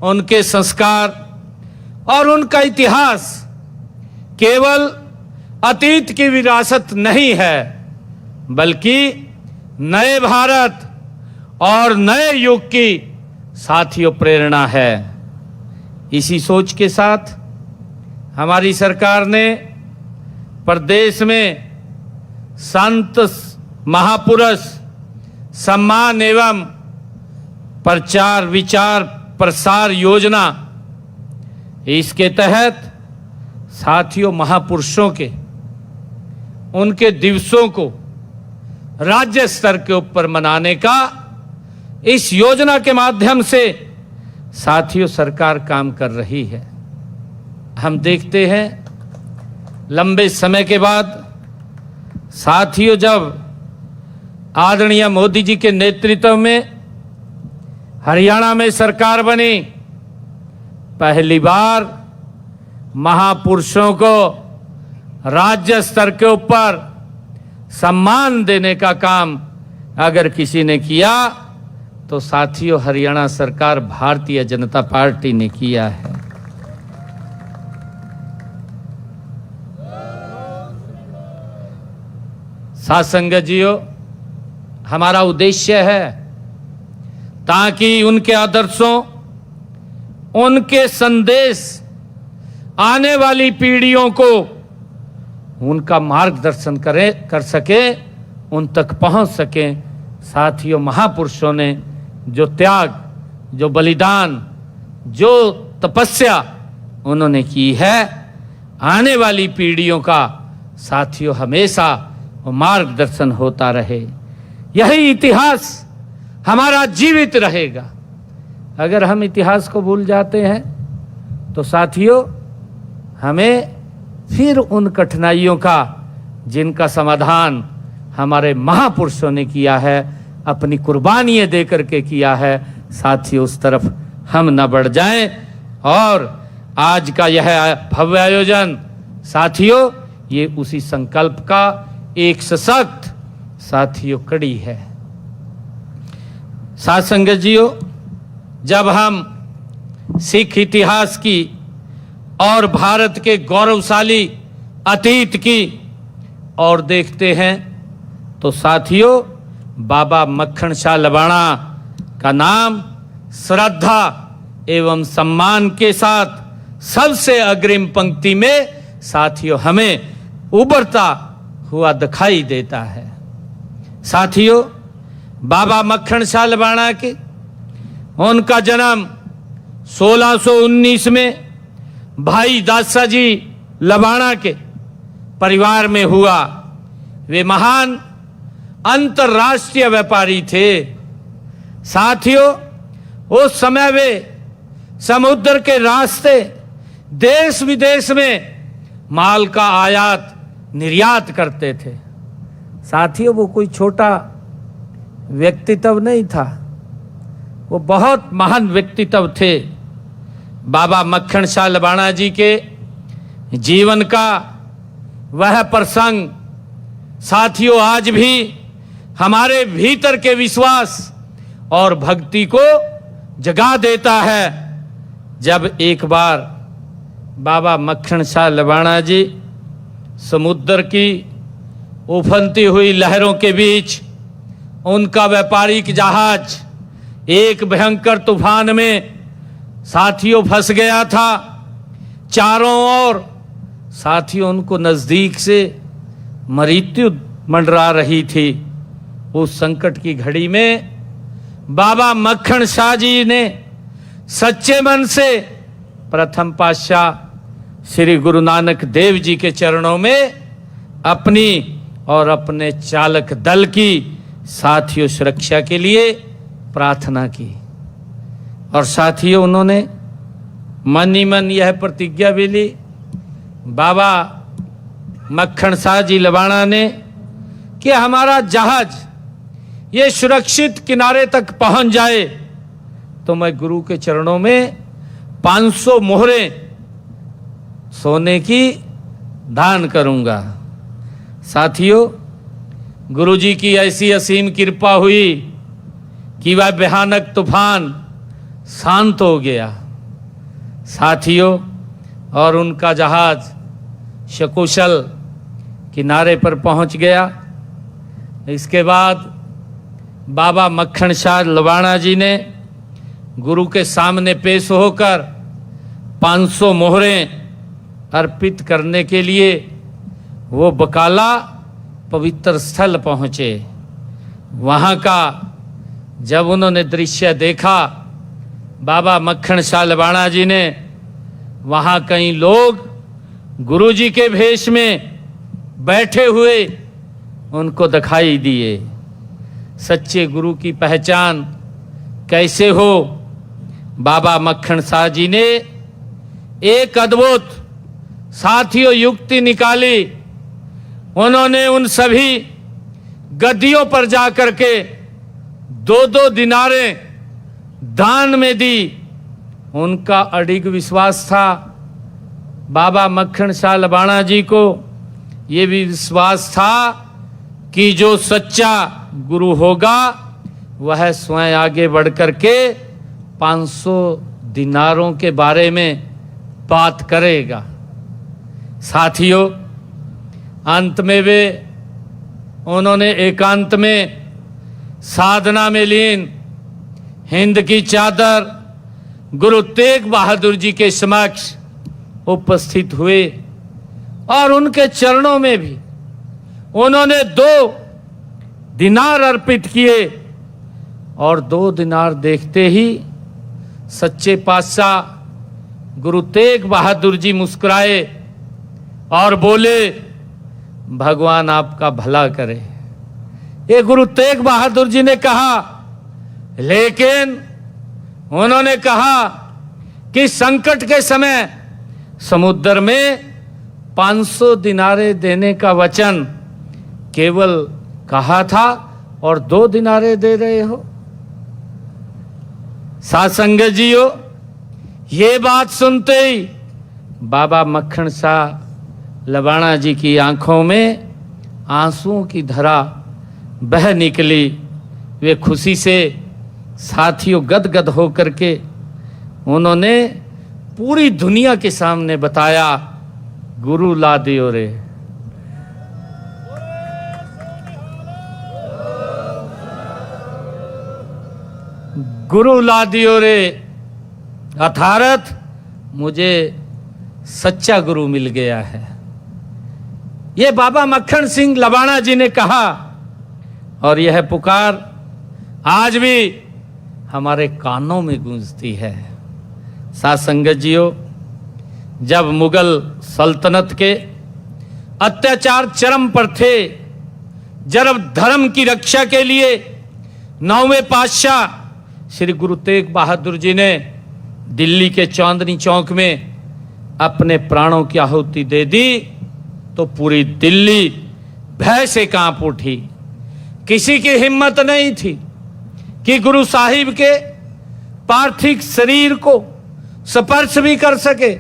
उनके संस्कार और उनका इतिहास केवल अतीत की विरासत नहीं है, बल्कि नए भारत और नए युग की साथियों प्रेरणा है। इसी सोच के साथ हमारी सरकार ने प्रदेश में संत महापुरुष सम्मान एवं प्रचार विचार प्रसार योजना, इसके तहत साथियों महापुरुषों के उनके दिवसों को राज्य स्तर के ऊपर मनाने का इस योजना के माध्यम से साथियों सरकार काम कर रही है। हम देखते हैं लंबे समय के बाद साथियों जब आदरणीय मोदी जी के नेतृत्व में हरियाणा में सरकार बनी, पहली बार महापुरुषों को राज्य स्तर के ऊपर सम्मान देने का काम अगर किसी ने किया तो साथियों हरियाणा सरकार भारतीय जनता पार्टी ने किया है। साथ संगत जियो, हमारा उद्देश्य है ताकि उनके आदर्शों, उनके संदेश आने वाली पीढ़ियों को उनका मार्गदर्शन कर सके, उन तक पहुंच सके। साथियों, महापुरुषों ने जो त्याग, जो बलिदान, जो तपस्या उन्होंने की है, आने वाली पीढ़ियों का साथियों हमेशा वो मार्गदर्शन होता रहे। यही इतिहास हमारा जीवित रहेगा। अगर हम इतिहास को भूल जाते हैं तो साथियों हमें फिर उन कठिनाइयों का, जिनका समाधान हमारे महापुरुषों ने किया है, अपनी कुर्बानियां दे करके किया है, साथियों उस तरफ हम न बढ़ जाएं। और आज का यह भव्य आयोजन साथियों ये उसी संकल्प का एक सशक्त साथियों कड़ी है। साथ संगत जियो, जब हम सिख इतिहास की और भारत के गौरवशाली अतीत की और देखते हैं तो साथियों बाबा मक्खन शाह लबाणा का नाम श्रद्धा एवं सम्मान के साथ सबसे अग्रिम पंक्ति में साथियों हमें उभरता हुआ दिखाई देता है। साथियों, बाबा मक्खन शाह लबाणा के उनका जन्म 1619 में भाई दासा जी लबाणा के परिवार में हुआ। वे महान अंतर्राष्ट्रीय व्यापारी थे। साथियों, उस समय वे समुद्र के रास्ते देश विदेश में माल का आयात निर्यात करते थे। साथियों, वो कोई छोटा व्यक्तित्व नहीं था, वो बहुत महान व्यक्तित्व थे। बाबा मक्खन शाह लबाणा जी के जीवन का वह प्रसंग साथियों आज भी हमारे भीतर के विश्वास और भक्ति को जगा देता है। जब एक बार बाबा मक्खन शाह लबाणा जी समुद्र की उफनती हुई लहरों के बीच उनका व्यापारिक जहाज एक भयंकर तूफान में साथियों फंस गया था। चारों ओर साथियों उनको नजदीक से मृत्यु मंडरा रही थी। उस संकट की घड़ी में बाबा मक्खन शाह जी ने सच्चे मन से प्रथम पातशाह श्री गुरु नानक देव जी के चरणों में अपनी और अपने चालक दल की साथियों सुरक्षा के लिए प्रार्थना की। और साथियों उन्होंने मन ही मन यह प्रतिज्ञा भी ली, बाबा मक्खन शाह जी लबाणा ने, कि हमारा जहाज ये सुरक्षित किनारे तक पहुंच जाए तो मैं गुरु के चरणों में 500 मोहरें सोने की दान करूंगा। साथियों, गुरु जी की ऐसी असीम कृपा हुई कि वह भयानक तूफान शांत हो गया। साथियों, और उनका जहाज सकुशल किनारे पर पहुंच गया। इसके बाद बाबा मक्खन शाह लबाणा जी ने गुरु के सामने पेश होकर 500 मोहरें अर्पित करने के लिए वो बकाला पवित्र स्थल पहुँचे। वहाँ का जब उन्होंने दृश्य देखा, बाबा मक्खन शाह लबाणा जी ने, वहाँ कई लोग गुरु जी के भेष में बैठे हुए उनको दिखाई दिए। सच्चे गुरु की पहचान कैसे हो? बाबा मक्खन शाह जी ने एक अद्भुत साथियों युक्ति निकाली। उन्होंने उन सभी गद्दियों पर जाकर के 2-2 दिनारें दान में दी। उनका अडिग विश्वास था। बाबा मक्खन शाह लबाणा जी को ये भी विश्वास था कि जो सच्चा गुरु होगा वह स्वयं आगे बढ़ करके 500 दिनारों के बारे में बात करेगा। साथियों, अंत में उन्होंने एकांत में साधना में लीन हिंद की चादर गुरु तेग बहादुर जी के समक्ष उपस्थित हुए और उनके चरणों में भी उन्होंने 2 दिनार अर्पित किए और 2 दिनार देखते ही सच्चे पातशाह गुरु तेग बहादुर जी मुस्कुराए और बोले, भगवान आपका भला करे। ये गुरु तेग बहादुर जी ने कहा, लेकिन उन्होंने कहा कि संकट के समय समुद्र में 500 दिनारे देने का वचन केवल कहा था और 2 दिनारे दे रहे हो। साथ संगत जीओ, ये बात सुनते ही बाबा मक्खन शाह लबाणा जी की आंखों में आंसुओं की धारा बह निकली। वे खुशी से साथियों गदगद होकर के उन्होंने पूरी दुनिया के सामने बताया, गुरु ला दियो रे। गुरु ला दियो रे, अर्थात मुझे सच्चा गुरु मिल गया है। ये बाबा मक्खन सिंह लबाणा जी ने कहा और यह पुकार आज भी हमारे कानों में गूंजती है। साथ संगत जीओ, जब मुगल सल्तनत के अत्याचार चरम पर थे, जब धर्म की रक्षा के लिए 9वें पातशाह श्री गुरु तेग बहादुर जी ने दिल्ली के चांदनी चौक में अपने प्राणों की आहुति दे दी तो पूरी दिल्ली भय से कांप उठी। किसी की हिम्मत नहीं थी कि गुरु साहिब के पार्थिव शरीर को स्पर्श भी कर सके।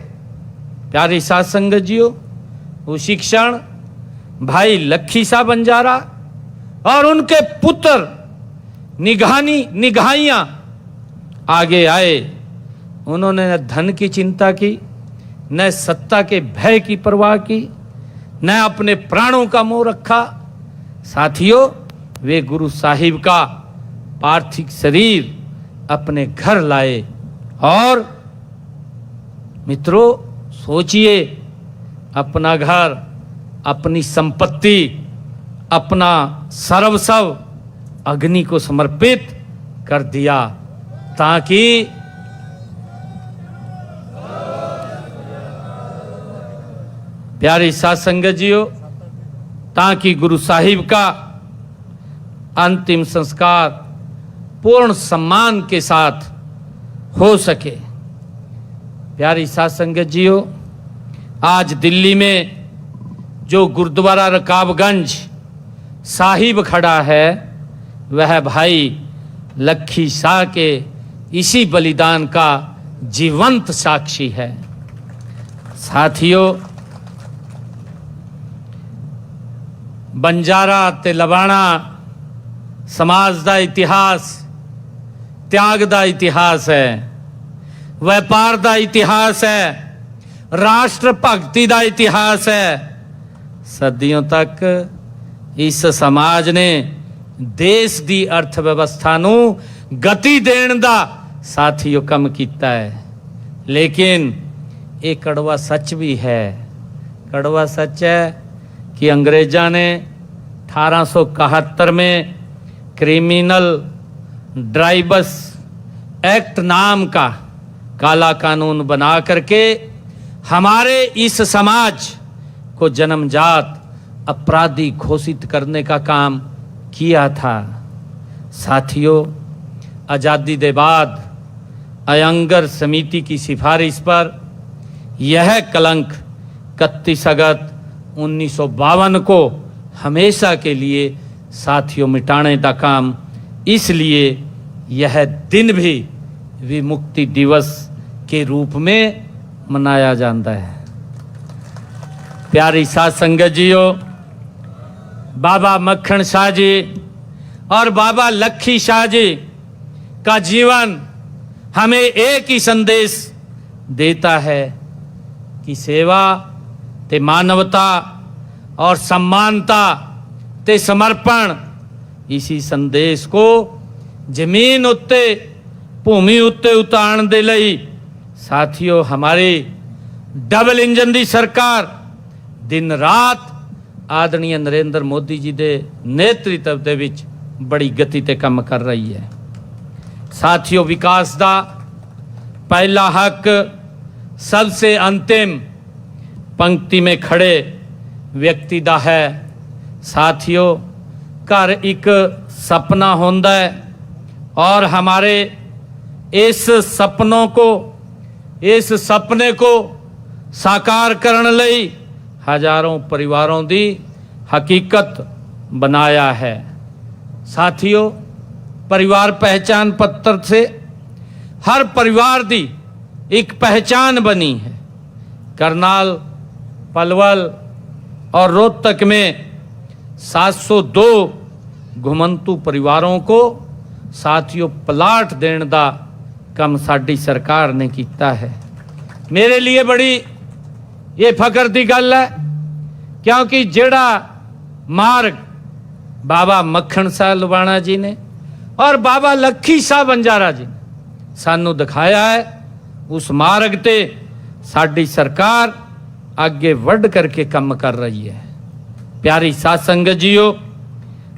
प्यारी साथ संगत जीओ, उसी क्षण भाई लखी शाह बंजारा और उनके पुत्र निगाहियां आगे आए। उन्होंने न धन की चिंता की, न सत्ता के भय की परवाह की, न अपने प्राणों का मोह रखा। साथियों, वे गुरु साहिब का पार्थिव शरीर अपने घर लाए और मित्रों सोचिए, अपना घर, अपनी संपत्ति, अपना सर्वस्व अग्नि को समर्पित कर दिया ताकि प्यारी साथ संगत जीओ, ताकि गुरु साहिब का अंतिम संस्कार पूर्ण सम्मान के साथ हो सके। प्यारी साथ संगत जीओ, आज दिल्ली में जो गुरुद्वारा रकाबगंज साहिब खड़ा है वह भाई लखी शाह के इसी बलिदान का जीवंत साक्षी है। साथियों, बंजारा ते लबाणा समाज का इतिहास त्याग का इतिहास है, व्यापार का इतिहास है, राष्ट्र भक्ति का इतिहास है। सदियों तक इस समाज ने देश की अर्थव्यवस्था नू गति देने का साथियों कम किया है। लेकिन ये कड़वा सच भी है, कड़वा सच है कि अंग्रेज़ों ने 1871 में क्रिमिनल ड्राइवर्स एक्ट नाम का काला कानून बना करके हमारे इस समाज को जन्मजात अपराधी घोषित करने का काम किया था। साथियों, आज़ादी के बाद अयंगर समिति की सिफारिश पर यह कलंक 31 अगस्त 1952 को हमेशा के लिए साथियों मिटाने का काम, इसलिए यह दिन भी विमुक्ति दिवस के रूप में मनाया जाता है। प्यारी साथ संगत जीओ, बाबा मक्खन शाह जी और बाबा लखी शाह जी का जीवन हमें एक ही संदेश देता है कि सेवा ते मानवता और समानता ते समर्पण, इसी संदेश को जमीन उत्ते भूमि उत्ते उतारन दे लई साथियों हमारी डबल इंजन दी सरकार दिन रात आदरणीय नरेंद्र मोदी जी दे नेतृत्व दे विच बड़ी गति ते काम कर रही है। साथियों विकास दा पहला हक सबसे अंतिम पंक्ति में खड़े व्यक्ति दा है। साथियों घर एक सपना होंदा है और हमारे इस सपने को साकार करने लई हजारों परिवारों दी हकीकत बनाया है। साथियों परिवार पहचान पत्र से हर परिवार दी एक पहचान बनी है। करनाल, पलवल और रोहतक में 702 घुमंतू परिवारों को साथियों प्लाट देने का काम साडी सरकार ने किया है। मेरे लिए बड़ी ये फकर की गल है क्योंकि जेड़ा मार्ग बाबा मक्खन शाह लुबाणा जी ने और बाबा लखी शाह बंजारा जी ने सानू दिखाया है, उस मार्ग ते साडी सरकार आगे बढ़ करके काम कर रही है। प्यारी साध संगत जीओ,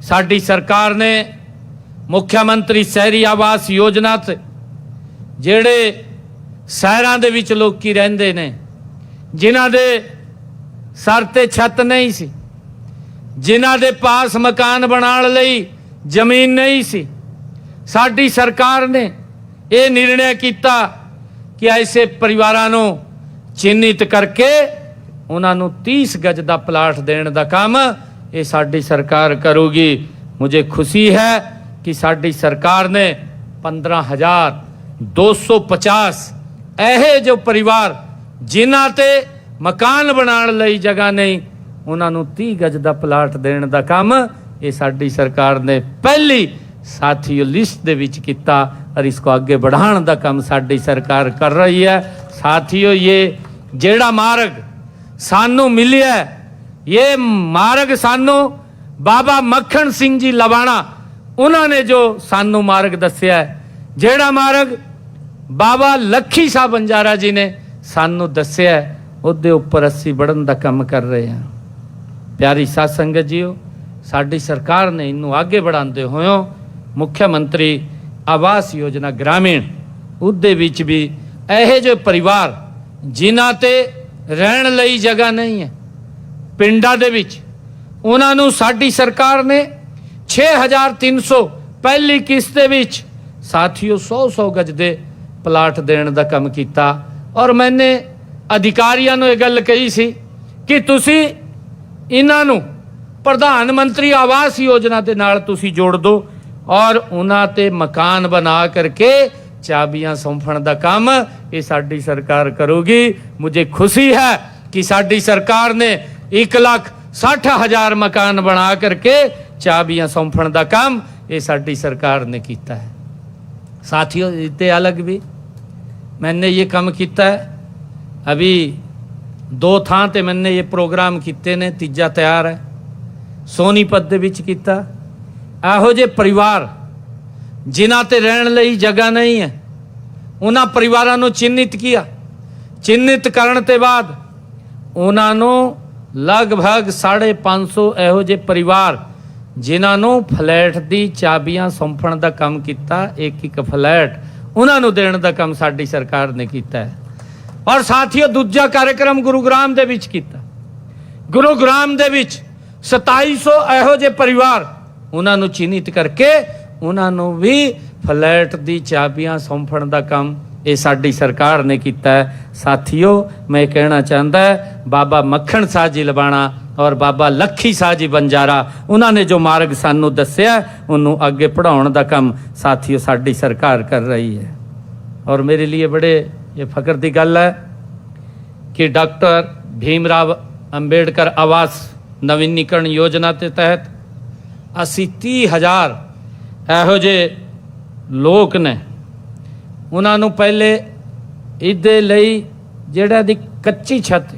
साडी सरकार ने मुख्यमंत्री शहरी आवास योजना से जेड़े शहरां दे विच लोकी रहिंदे ने, जिन्हां दे सर ते छत नहीं सी, जिन्हां दे पास मकान बनाण लई जमीन नहीं सी, साडी सरकार ने ये निर्णय किया कि ऐसे परिवारां नूं चिन्हित करके उन्होंने 30 गज का प्लाट देने का काम ये साडी सरकार करूगी। मुझे खुशी है कि साडी सरकार ने 15,250 ऐसे जो परिवार जिन्हां ते मकान बनाने लई जगह नहीं, उन्होंने 30 गज का प्लाट देने का काम ये साडी सरकार ने पहली साथियों लिस्ट दे विच किया और इसको आगे बढ़ाने का काम साडी सरकार कर रही है। साथियों ये जेड़ा मार्ग सानू मिलिया है, ये मार्ग सानू बाबा मक्खन सिंह जी लवाणा उन्होंने जो सानू मार्ग दस्या है, जेड़ा मार्ग बाबा लखी शाह बंजारा जी ने सानू दस्या है, उसदे उपर असी बढ़न का काम कर रहे हैं। प्यारी साध संगत जीओ, साडी सरकार ने इनू आगे बढ़ाते होयों मुख्यमंत्री आवास योजना ग्रामीण उहदे विच भी ऐसे जो परिवार जिन्हां ते रहन लई जगह नहीं है पिंडां दे विच, उन्हां नूं साडी सरकार ने 6,300 पहली किस्त दे विच साथियों 100 गज दे प्लाट देने का काम किया। और मैंने अधिकारियों नूं ये गल कही सी कि तुसी इन्हां नूं प्रधानमंत्री आवास योजना के नाल तुसी जोड़ दो और उन्हां ते मकान बना करके चाबियां सौंपण का काम ये साडी सरकार करूगी। मुझे खुशी है कि साडी सरकार ने 1,60,000 मकान बना करके चाबियां सौंपण का काम ये साडी सरकार ने किया है। साथियों इतने अलग भी मैंने ये काम किया है, अभी 2 थां ते मैंने ये प्रोग्राम किए ने, तीजा तैयार है। सोनीपत दे विच कीता, ਇਹੋ ਜਿਹੇ परिवार जिन्हां ते रहन लई जगह नहीं है, उन्हां परिवारां नूं चिन्हित किया। चिन्हित करन ते बाद उन्हां नूं लगभग 550 ਇਹੋ ਜਿਹੇ परिवार जिन्हां नूं फ्लैट दी चाबियां सौंपण दा काम कीता। एक फ्लैट उन्हां नूं देण दा काम साडी सरकार ने कीता है। और साथियों दूजा कार्यक्रम गुरुग्राम दे विच कीता। गुरुग्राम दे विच 2700 ਇਹੋ ਜਿਹੇ परिवार उन्होंने चिन्हित करके उन्होंने भी फ्लैट दी चाबियां सौंपण का काम ये साडी सरकार ने किया है। साथियों मैं कहना चाहता है बाबा मक्खन शाह जी लबाणा और बाबा लखी शाह जी बंजारा उन्होंने जो मार्ग सानू दस्या उन्होंने आगे पढ़ाने का काम साथियों साडी सरकार कर रही है। और मेरे लिए बड़े ये फकर की गल है कि डॉक्टर भीमराव अंबेडकर आवास ਨਵੀਨੀਕਰਨ ਯੋਜਨਾ ਦੇ ਤਹਿਤ ਅਸੀਂ 30,000 ਇਹੋ ਜਿਹੇ ਲੋਕ ਨੇ ਉਹਨਾਂ ਨੂੰ ਪਹਿਲੇ ਇਹਦੇ ਲਈ ਜਿਹੜਾ ਦੀ ਕੱਚੀ ਛੱਤ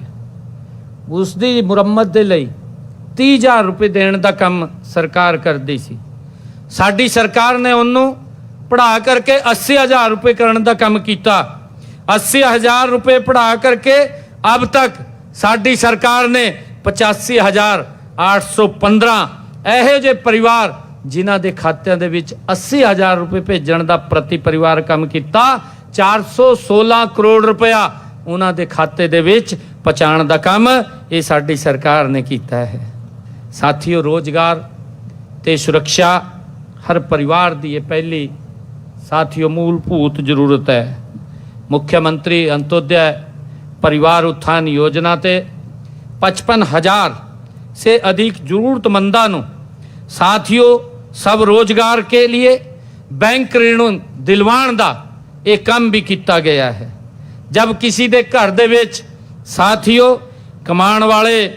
ਉਸ ਦੀ ਮੁਰੰਮਤ ਦੇ ਲਈ 30,000 ਰੁਪਏ ਦੇਣ ਦਾ ਕੰਮ ਸਰਕਾਰ ਕਰਦੀ ਸੀ। ਸਾਡੀ ਸਰਕਾਰ ਨੇ ਉਹਨੂੰ ਪੜ੍ਹਾ ਕਰਕੇ 80,000 रुपये करने का काम किया। 80,000 रुपये पढ़ा करके अब तक साडी सरकार ने 85,815 ਇਹੋ ਜਿਹੇ परिवार जिन्हां दे खात्यां दे विच 80,000 रुपये भेजण दा प्रति परिवार काम किया। 416 करोड़ रुपया उन्हां दे खाते दे विच पहुंचाउण दा काम ये साडी सरकार ने किया है। साथियों, रोजगार ते सुरक्षा हर परिवार दी ये पहली साथियों मूलभूत जरूरत है। मुख्यमंत्री अंत्योदय परिवार उत्थान योजना ते 55,000 से अधिक जरूरतमंदा नूं साथियों सब रोजगार के लिए बैंक ऋण दिलवाण दा एक काम भी किया गया है। जब किसी दे घर दे विच साथियों कमाण वाले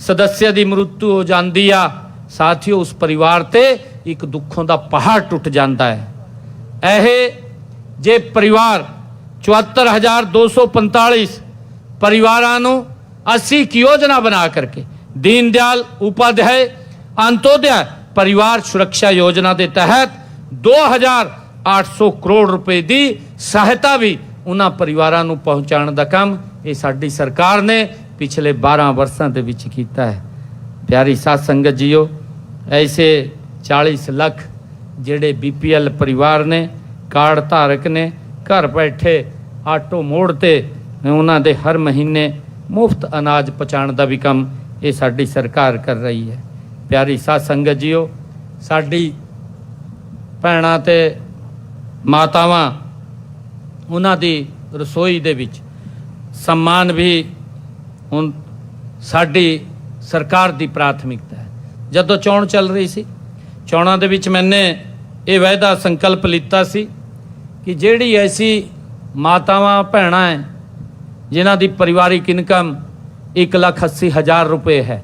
सदस्य की मृत्यु हो जाती आ, साथियों उस परिवार ते एक दुखों का पहाड़ टुट जाता है। यह जे परिवार 74,245 परिवारां नूं असी एक योजना बना करके दीन दयाल उपाध्याय अंत्योदय परिवार सुरक्षा योजना के तहत 2,800 करोड़ रुपए की सहायता भी उन्हां परिवारां नूं पहुंचाउण दा काम ये साडी सरकार ने पिछले 12 वर्षों के विच कीता है। प्यारी साध संगत जीओ, ऐसे 40 लाख जेड़े BPL परिवार ने कार्ड धारक ने घर बैठे आटो मोड़ ते उन्हां दे हर महीने मुफ्त अनाज पहुँचाने का भी काम ये साडी सरकार कर रही है। प्यारी साध संगत जीओ, साडी भैणां ते मातावां उन्हां दी रसोई दे विच सम्मान भी हुण साडी सरकार दी प्राथमिकता है। जदों चोण चल रही सी, चोणां दे विच मैंने ये वायदा संकल्प लिता सी कि जिहड़ी ऐसी मातावां भैणां है जिन्हां दी परिवारिक इनकम 1,80,000 रुपये है,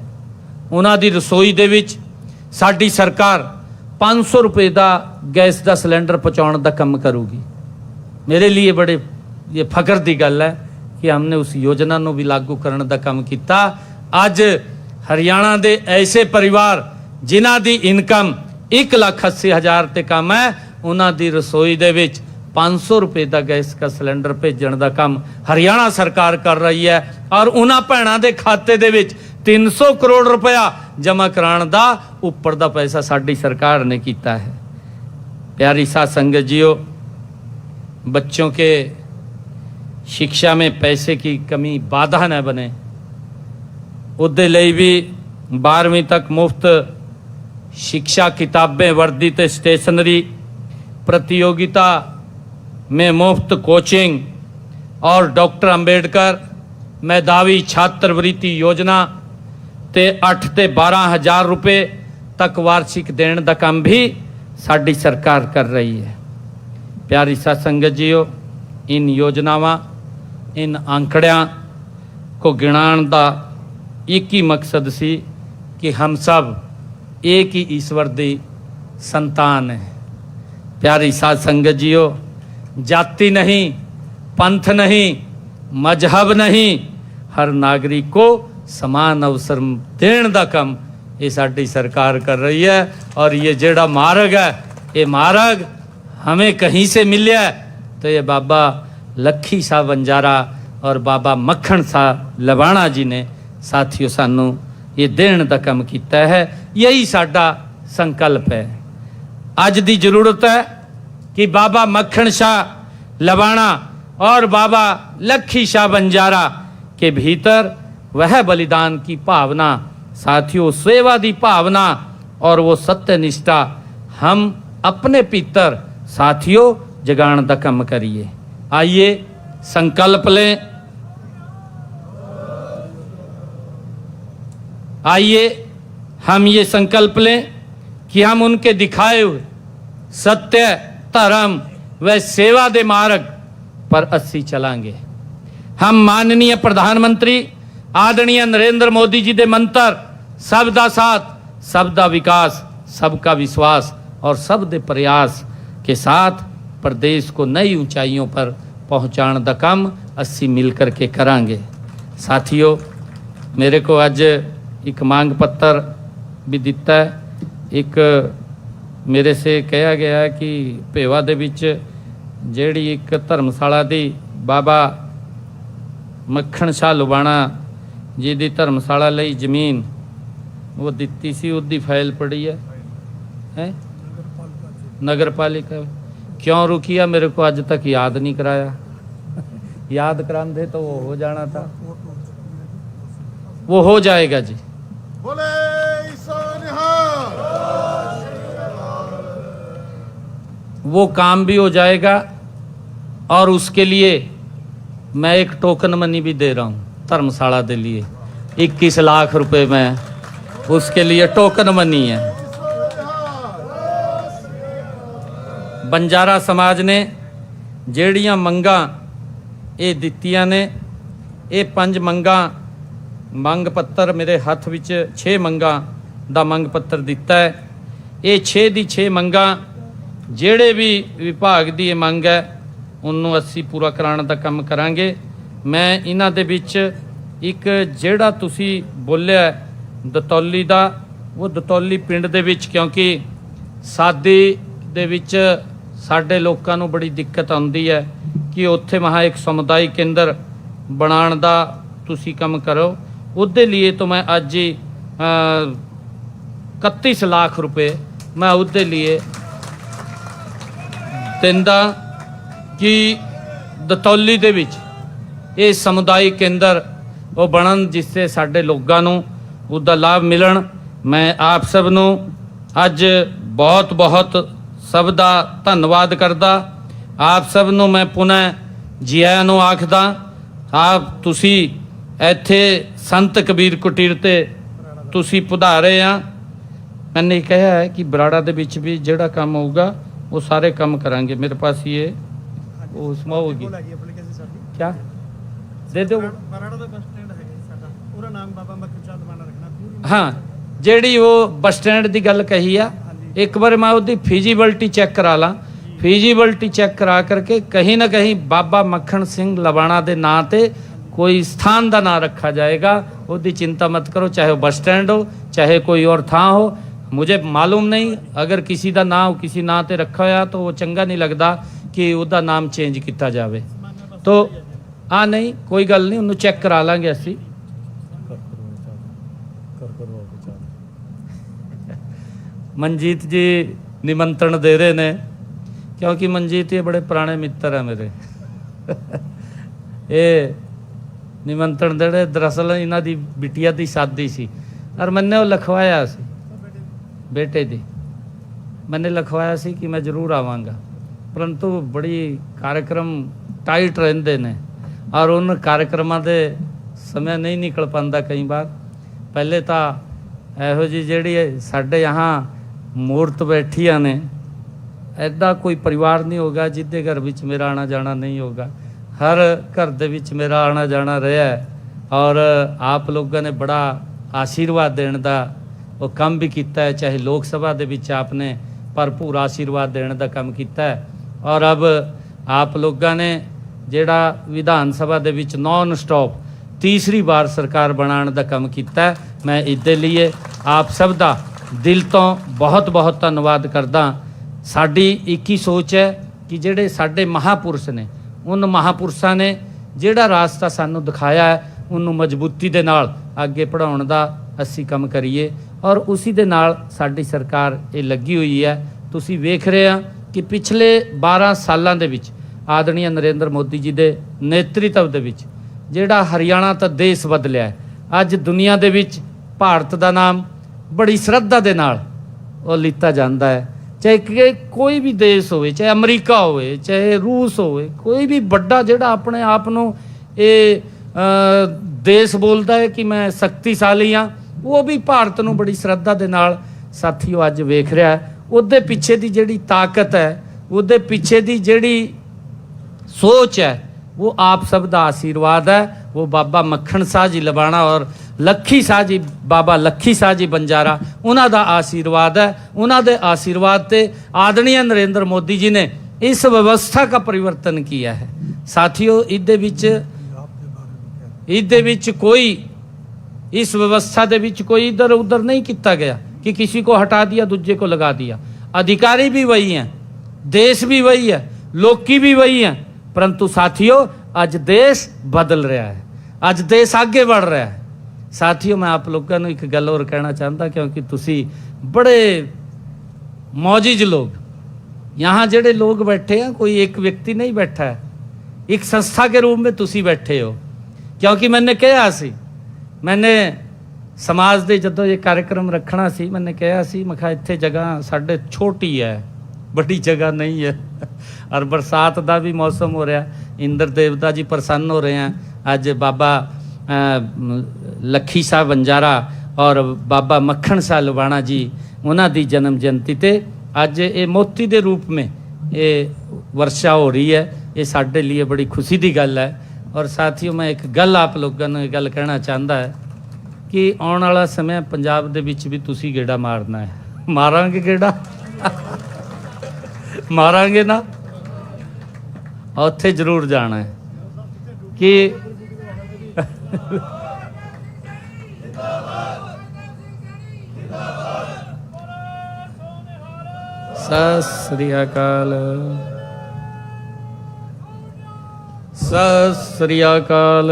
उन्हां दी रसोई दे विच साडी सरकार 500 रुपये का गैस का सिलेंडर पहुँचाने का काम करूगी। मेरे लिए बड़े ये फख्र की गल है कि हमने उस योजना को भी लागू करने का काम किया। अज हरियाणा के ऐसे परिवार जिन्हां दी इनकम 1,80,000 ते कम है, उन्हां दी रसोई दे विच 500 रुपये का गैस का सिलेंडर भेजण का काम हरियाणा सरकार कर रही है और उन्हां भैणां दे खाते दे विच 300 करोड़ रुपया जमा कराने का उपर का पैसा साडी सरकार ने किया है। प्यारी साध संगत जीओ, बच्चों के शिक्षा में पैसे की कमी बाधा न बने, उहदे लई भी 12वीं तक मुफ्त शिक्षा, किताबें, वर्दी ते स्टेशनरी, प्रतियोगिता में मुफ्त कोचिंग और डॉक्टर अंबेडकर मेधावी छात्रवृत्ति योजना ते 8 ते 12,000 रुपये तक वार्षिक देने का काम भी साडी सरकार कर रही है। प्यारी साध संगत जीओ, इन योजनावां, इन आंकड़ियां को गिनाण का एक ही मकसद सी कि हम सब एक ही ईश्वर की संतान है। प्यारी साध संगत जीओ, जाति नहीं, पंथ नहीं, मजहब नहीं, हर नागरिक को समान अवसर देने का काम ये साडी सरकार कर रही है। और ये जेड़ा मार्ग है, ये मार्ग हमें कहीं से मिले तो ये बाबा लखी शाह बंजारा और बाबा मक्खन शाह लवाणा जी ने साथियों सानू ये देने का काम किया है। यही साडा संकल्प है। अज दी जरूरत है कि बाबा मक्खन शाह लवाणा और बाबा लखी शाह बंजारा के भीतर वह बलिदान की भावना, साथियों सेवा की भावना और वो सत्य निष्ठा हम अपने भीतर साथियों जगाण का काम करिए। आइए संकल्प लें, आइए हम ये संकल्प लें कि हम उनके दिखाए हुए सत्य, धर्म व सेवा दे मार्ग पर अस्सी चलांगे। हम माननीय प्रधानमंत्री आदरणीय नरेंद्र मोदी जी दे मंत्र सब दा साथ, सब दा विकास, सबका विश्वास और सब दे प्रयास के साथ प्रदेश को नई ऊंचाइयों पर पहुंचाने का काम असी मिल करके करांगे। साथियों, मेरे को अज एक मांग पत्र भी दिता है। एक मेरे से कहा गया है कि भेवा दे विच ਜਿਹੜੀ एक धर्मशाला दी बाबा मक्खण शाह लुबाणा जी दी धर्मशाला लई जमीन वो दिती सी, उसकी फाइल पड़ी है नगर पालिका। क्यों रुकी है मेरे को अज तक याद नहीं कराया। याद कराते तो वो हो जाना था, वो हो जाएगा जी। बोले सो निहाल। वो काम भी हो जाएगा और उसके लिए मैं एक टोकन मनी भी दे रहा हूँ धर्मशाला के लिए। 21 लाख रुपए में उसके लिए टोकन मनी है। बंजारा समाज ने ਜਿਹੜੀਆਂ ਮੰਗਾਂ ਇਹ ਦਿੱਤੀਆਂ ਨੇ, ਇਹ 5 ਮੰਗਾਂ ਮੰਗ ਪੱਤਰ ਮੇਰੇ ਹੱਥ ਵਿੱਚ 6 ਮੰਗਾਂ ਦਾ ਮੰਗ ਪੱਤਰ ਦਿੱਤਾ ਹੈ। ਇਹ 6 ਦੀ 6 ਮੰਗਾਂ ਜਿਹੜੇ ਵੀ ਵਿਭਾਗ ਦੀ ਇਹ ਮੰਗ ਹੈ ਉਹਨੂੰ ਅਸੀਂ ਪੂਰਾ ਕਰਾਉਣ ਦਾ ਕੰਮ ਕਰਾਂਗੇ। ਮੈਂ ਇਹਨਾਂ ਦੇ ਵਿੱਚ ਇੱਕ ਜਿਹੜਾ ਤੁਸੀਂ ਬੋਲਿਆ ਦਤੌਲੀ ਦਾ, ਉਹ ਦਤੌਲੀ ਪਿੰਡ ਦੇ ਵਿੱਚ ਕਿਉਂਕਿ ਸਾਦੀ ਦੇ ਵਿੱਚ ਸਾਡੇ ਲੋਕਾਂ ਨੂੰ ਬੜੀ ਦਿੱਕਤ ਆਉਂਦੀ ਹੈ ਕਿ ਉੱਥੇ ਮਹਾ ਇੱਕ ਸਮੁਦਾਇਕ ਕੇਂਦਰ ਬਣਾਉਣ ਦਾ ਤੁਸੀਂ ਕੰਮ ਕਰੋ। ਉਹਦੇ ਲਈ तो मैं आज ही 31 लाख रुपए मैं उसके लिए दिंदा कि दतौली दे विच ये समुदायिक केंद्र वो बनन जिससे साडे लोगां नूं उसदा लाभ मिलन। मैं आप सब नूं अज बहुत बहुत सब दा धन्नवाद करदा। आप सब नूं मैं पुनः जी आयां नूं आखदा। आप तुसी ਇੱਥੇ संत कबीर कुटीर ते तुसी पधारे आ। मैंने कहा है कि बराड़ा दे विच भी जेड़ा काम होगा वो सारे काम करांगे। मेरे पास ये वो उसमें होगी क्या दे दो। हाँ, जेड़ी वो बस स्टैंड की गल कही आ, एक बार मैं उसकी फिजिबिलिटी चैक करा ला। फिजिबिलिटी चैक करा करके कहीं ना कहीं बाबा मक्खण सिंह लबाणा के नाँ ते कोई स्थान का नाम रखा जाएगा। उसकी चिंता मत करो, चाहे वो बस स्टैंड हो चाहे कोई और थां हो। मुझे मालूम नहीं अगर किसी का नाम किसी नां ते रखा होया तो वो चंगा नहीं लगता कि उसका नाम चेंज किया जाए। तो हाँ नहीं कोई गल नहीं, उन्होंने चैक करा लांगे असी। मनजीत जी निमंत्रण दे रहे ने क्योंकि मनजीत ये बड़े पुराने मित्र है मेरे। ये निमंत्रण दे रहे, दरअसल इन्हों की बिटिया की शादी सी और मैंने वो लिखवाया सी बेटे दी, मैंने लिखवाया सी कि मैं जरूर आवांगा, परंतु बड़ी कार्यक्रम टाइट रहंदे ने और उन कार्यक्रमों के समय नहीं निकल पाता कई बार। पहले तो ਇਹੋ जी ਜਿਹੜੀ ਸਾਡੇ यहाँ मूर्त बैठिया ने ऐदा कोई परिवार नहीं होगा जिसके घर विच मेरा आना जाना नहीं होगा। हर घर दे विच मेरा आना जाना रहा है और आप लोगों ने बड़ा आशीर्वाद देने का वो काम भी किया है। चाहे लोक सभा दे विच आपने भरपूर आशीर्वाद देने का काम किया है और अब आप लोगों ने जेड़ा विधान सभा दे विच नॉन स्टॉप तीसरी बार सरकार बनाने का काम किया है। मैं इसके लिए आप सब का दिल तो बहुत बहुत धन्यवाद करदा। साडी एक ही सोच है कि जेड़े साडे महापुरुष ने उन महापुरुषों ने जेड़ा रास्ता सानू दिखाया है उन्होंने मजबूती दे नाल आगे पढ़ाउण दा असी काम करिए और उसी दे नाल साडी सरकार ये लगी हुई है। तुसी वेख रहे हैं कि पिछले 12 सालों दे विच आदरणीय नरेंद्र मोदी जी दे नेतृत्व दे विच जेड़ा हरियाणा तो देश बदलिया है। अज दुनिया दे विच भारत का नाम बड़ी श्रद्धा दे नाल वो लिता जाता है। चाहे कोई भी देश होवे, चाहे अमरीका होवे, चाहे रूस होवे, कोई भी बड़ा जेड़ा अपने आप नूं ये देश बोलता है कि मैं शक्तिशाली हाँ, वो भी भारत नूं बड़ी श्रद्धा दे नाल साथियों अज वेख रहा है। उहदे पिछे दी जेड़ी ताकत है, उहदे पिछे दी जेड़ी सोच है, वो आप सब का आशीर्वाद है। वो बाबा मक्खण शाह जी लबाणा और ਲੱਖੀ ਸਾਹ ਜੀ, ਬਾਬਾ ਲੱਖੀ ਸਾਹ ਜੀ ਬੰਜਾਰਾ, ਉਹਨਾਂ ਦਾ ਆशीर्वाद है। ਉਹਨਾਂ ਦੇ आशीर्वाद ਤੇ ਆਦਰਣੀय नरेंद्र मोदी जी ने इस व्यवस्था का परिवर्तन किया है। साथियों, ਇਹਦੇ ਵਿੱਚ कोई, इस व्यवस्था ਦੇ ਵਿੱਚ कोई इधर उधर नहीं किया गया कि किसी को हटा दिया दूजे को लगा दिया। अधिकारी भी वही हैं, देश भी वही है, लोकी भी वही हैं, परंतु साथियों अज देश बदल रहा है, अज देश आगे बढ़ रहा है। साथियों, मैं आप लोगों को एक गल और कहना चाहता, क्योंकि तुसी बड़े मौजिज लोग, यहाँ जेडे लोग बैठे हैं, कोई एक व्यक्ति नहीं बैठा है, एक संस्था के रूप में तुसी बैठे हो। क्योंकि मैंने कहा सी, मैंने समाज दे जदों ये कार्यक्रम रखना सी, मैंने कहा सी, मैं कहा इत्थे जगह साढ़े छोटी है, बड़ी जगह नहीं है। और बरसात का भी मौसम हो रहा, इंद्र देवता जी प्रसन्न हो रहे हैं। अज बाबा लखी शाह बंजारा और बाबा मक्खन शाह लुबाणा जी, उन्हां दी जन्म जयंती ते अज ये मोती के रूप में ये वर्षा हो रही है। ये साडे लिए बड़ी खुशी की गल है। और साथियों, मैं एक गल आप लोगों को गल कहना चाहता है कि आने वाला समय पंजाब दे विच भी तुसी गेड़ा मारना है। मारांगे गेड़ा मारांगे ना, उत्थे जरूर जाना है कि सत श्री अकाल, सत श्री अकाल।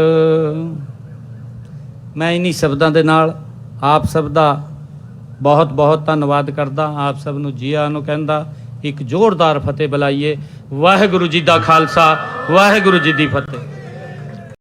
मैं इन्हीं शब्दों के नाल आप सब दा बहुत बहुत धन्यवाद करदा। आप सब नूं जी आयां नूं कहंदा। एक जोरदार फतेह बुलाइए। वाहिगुरू जी दा खालसा, वाहिगुरू जी दी फतेह।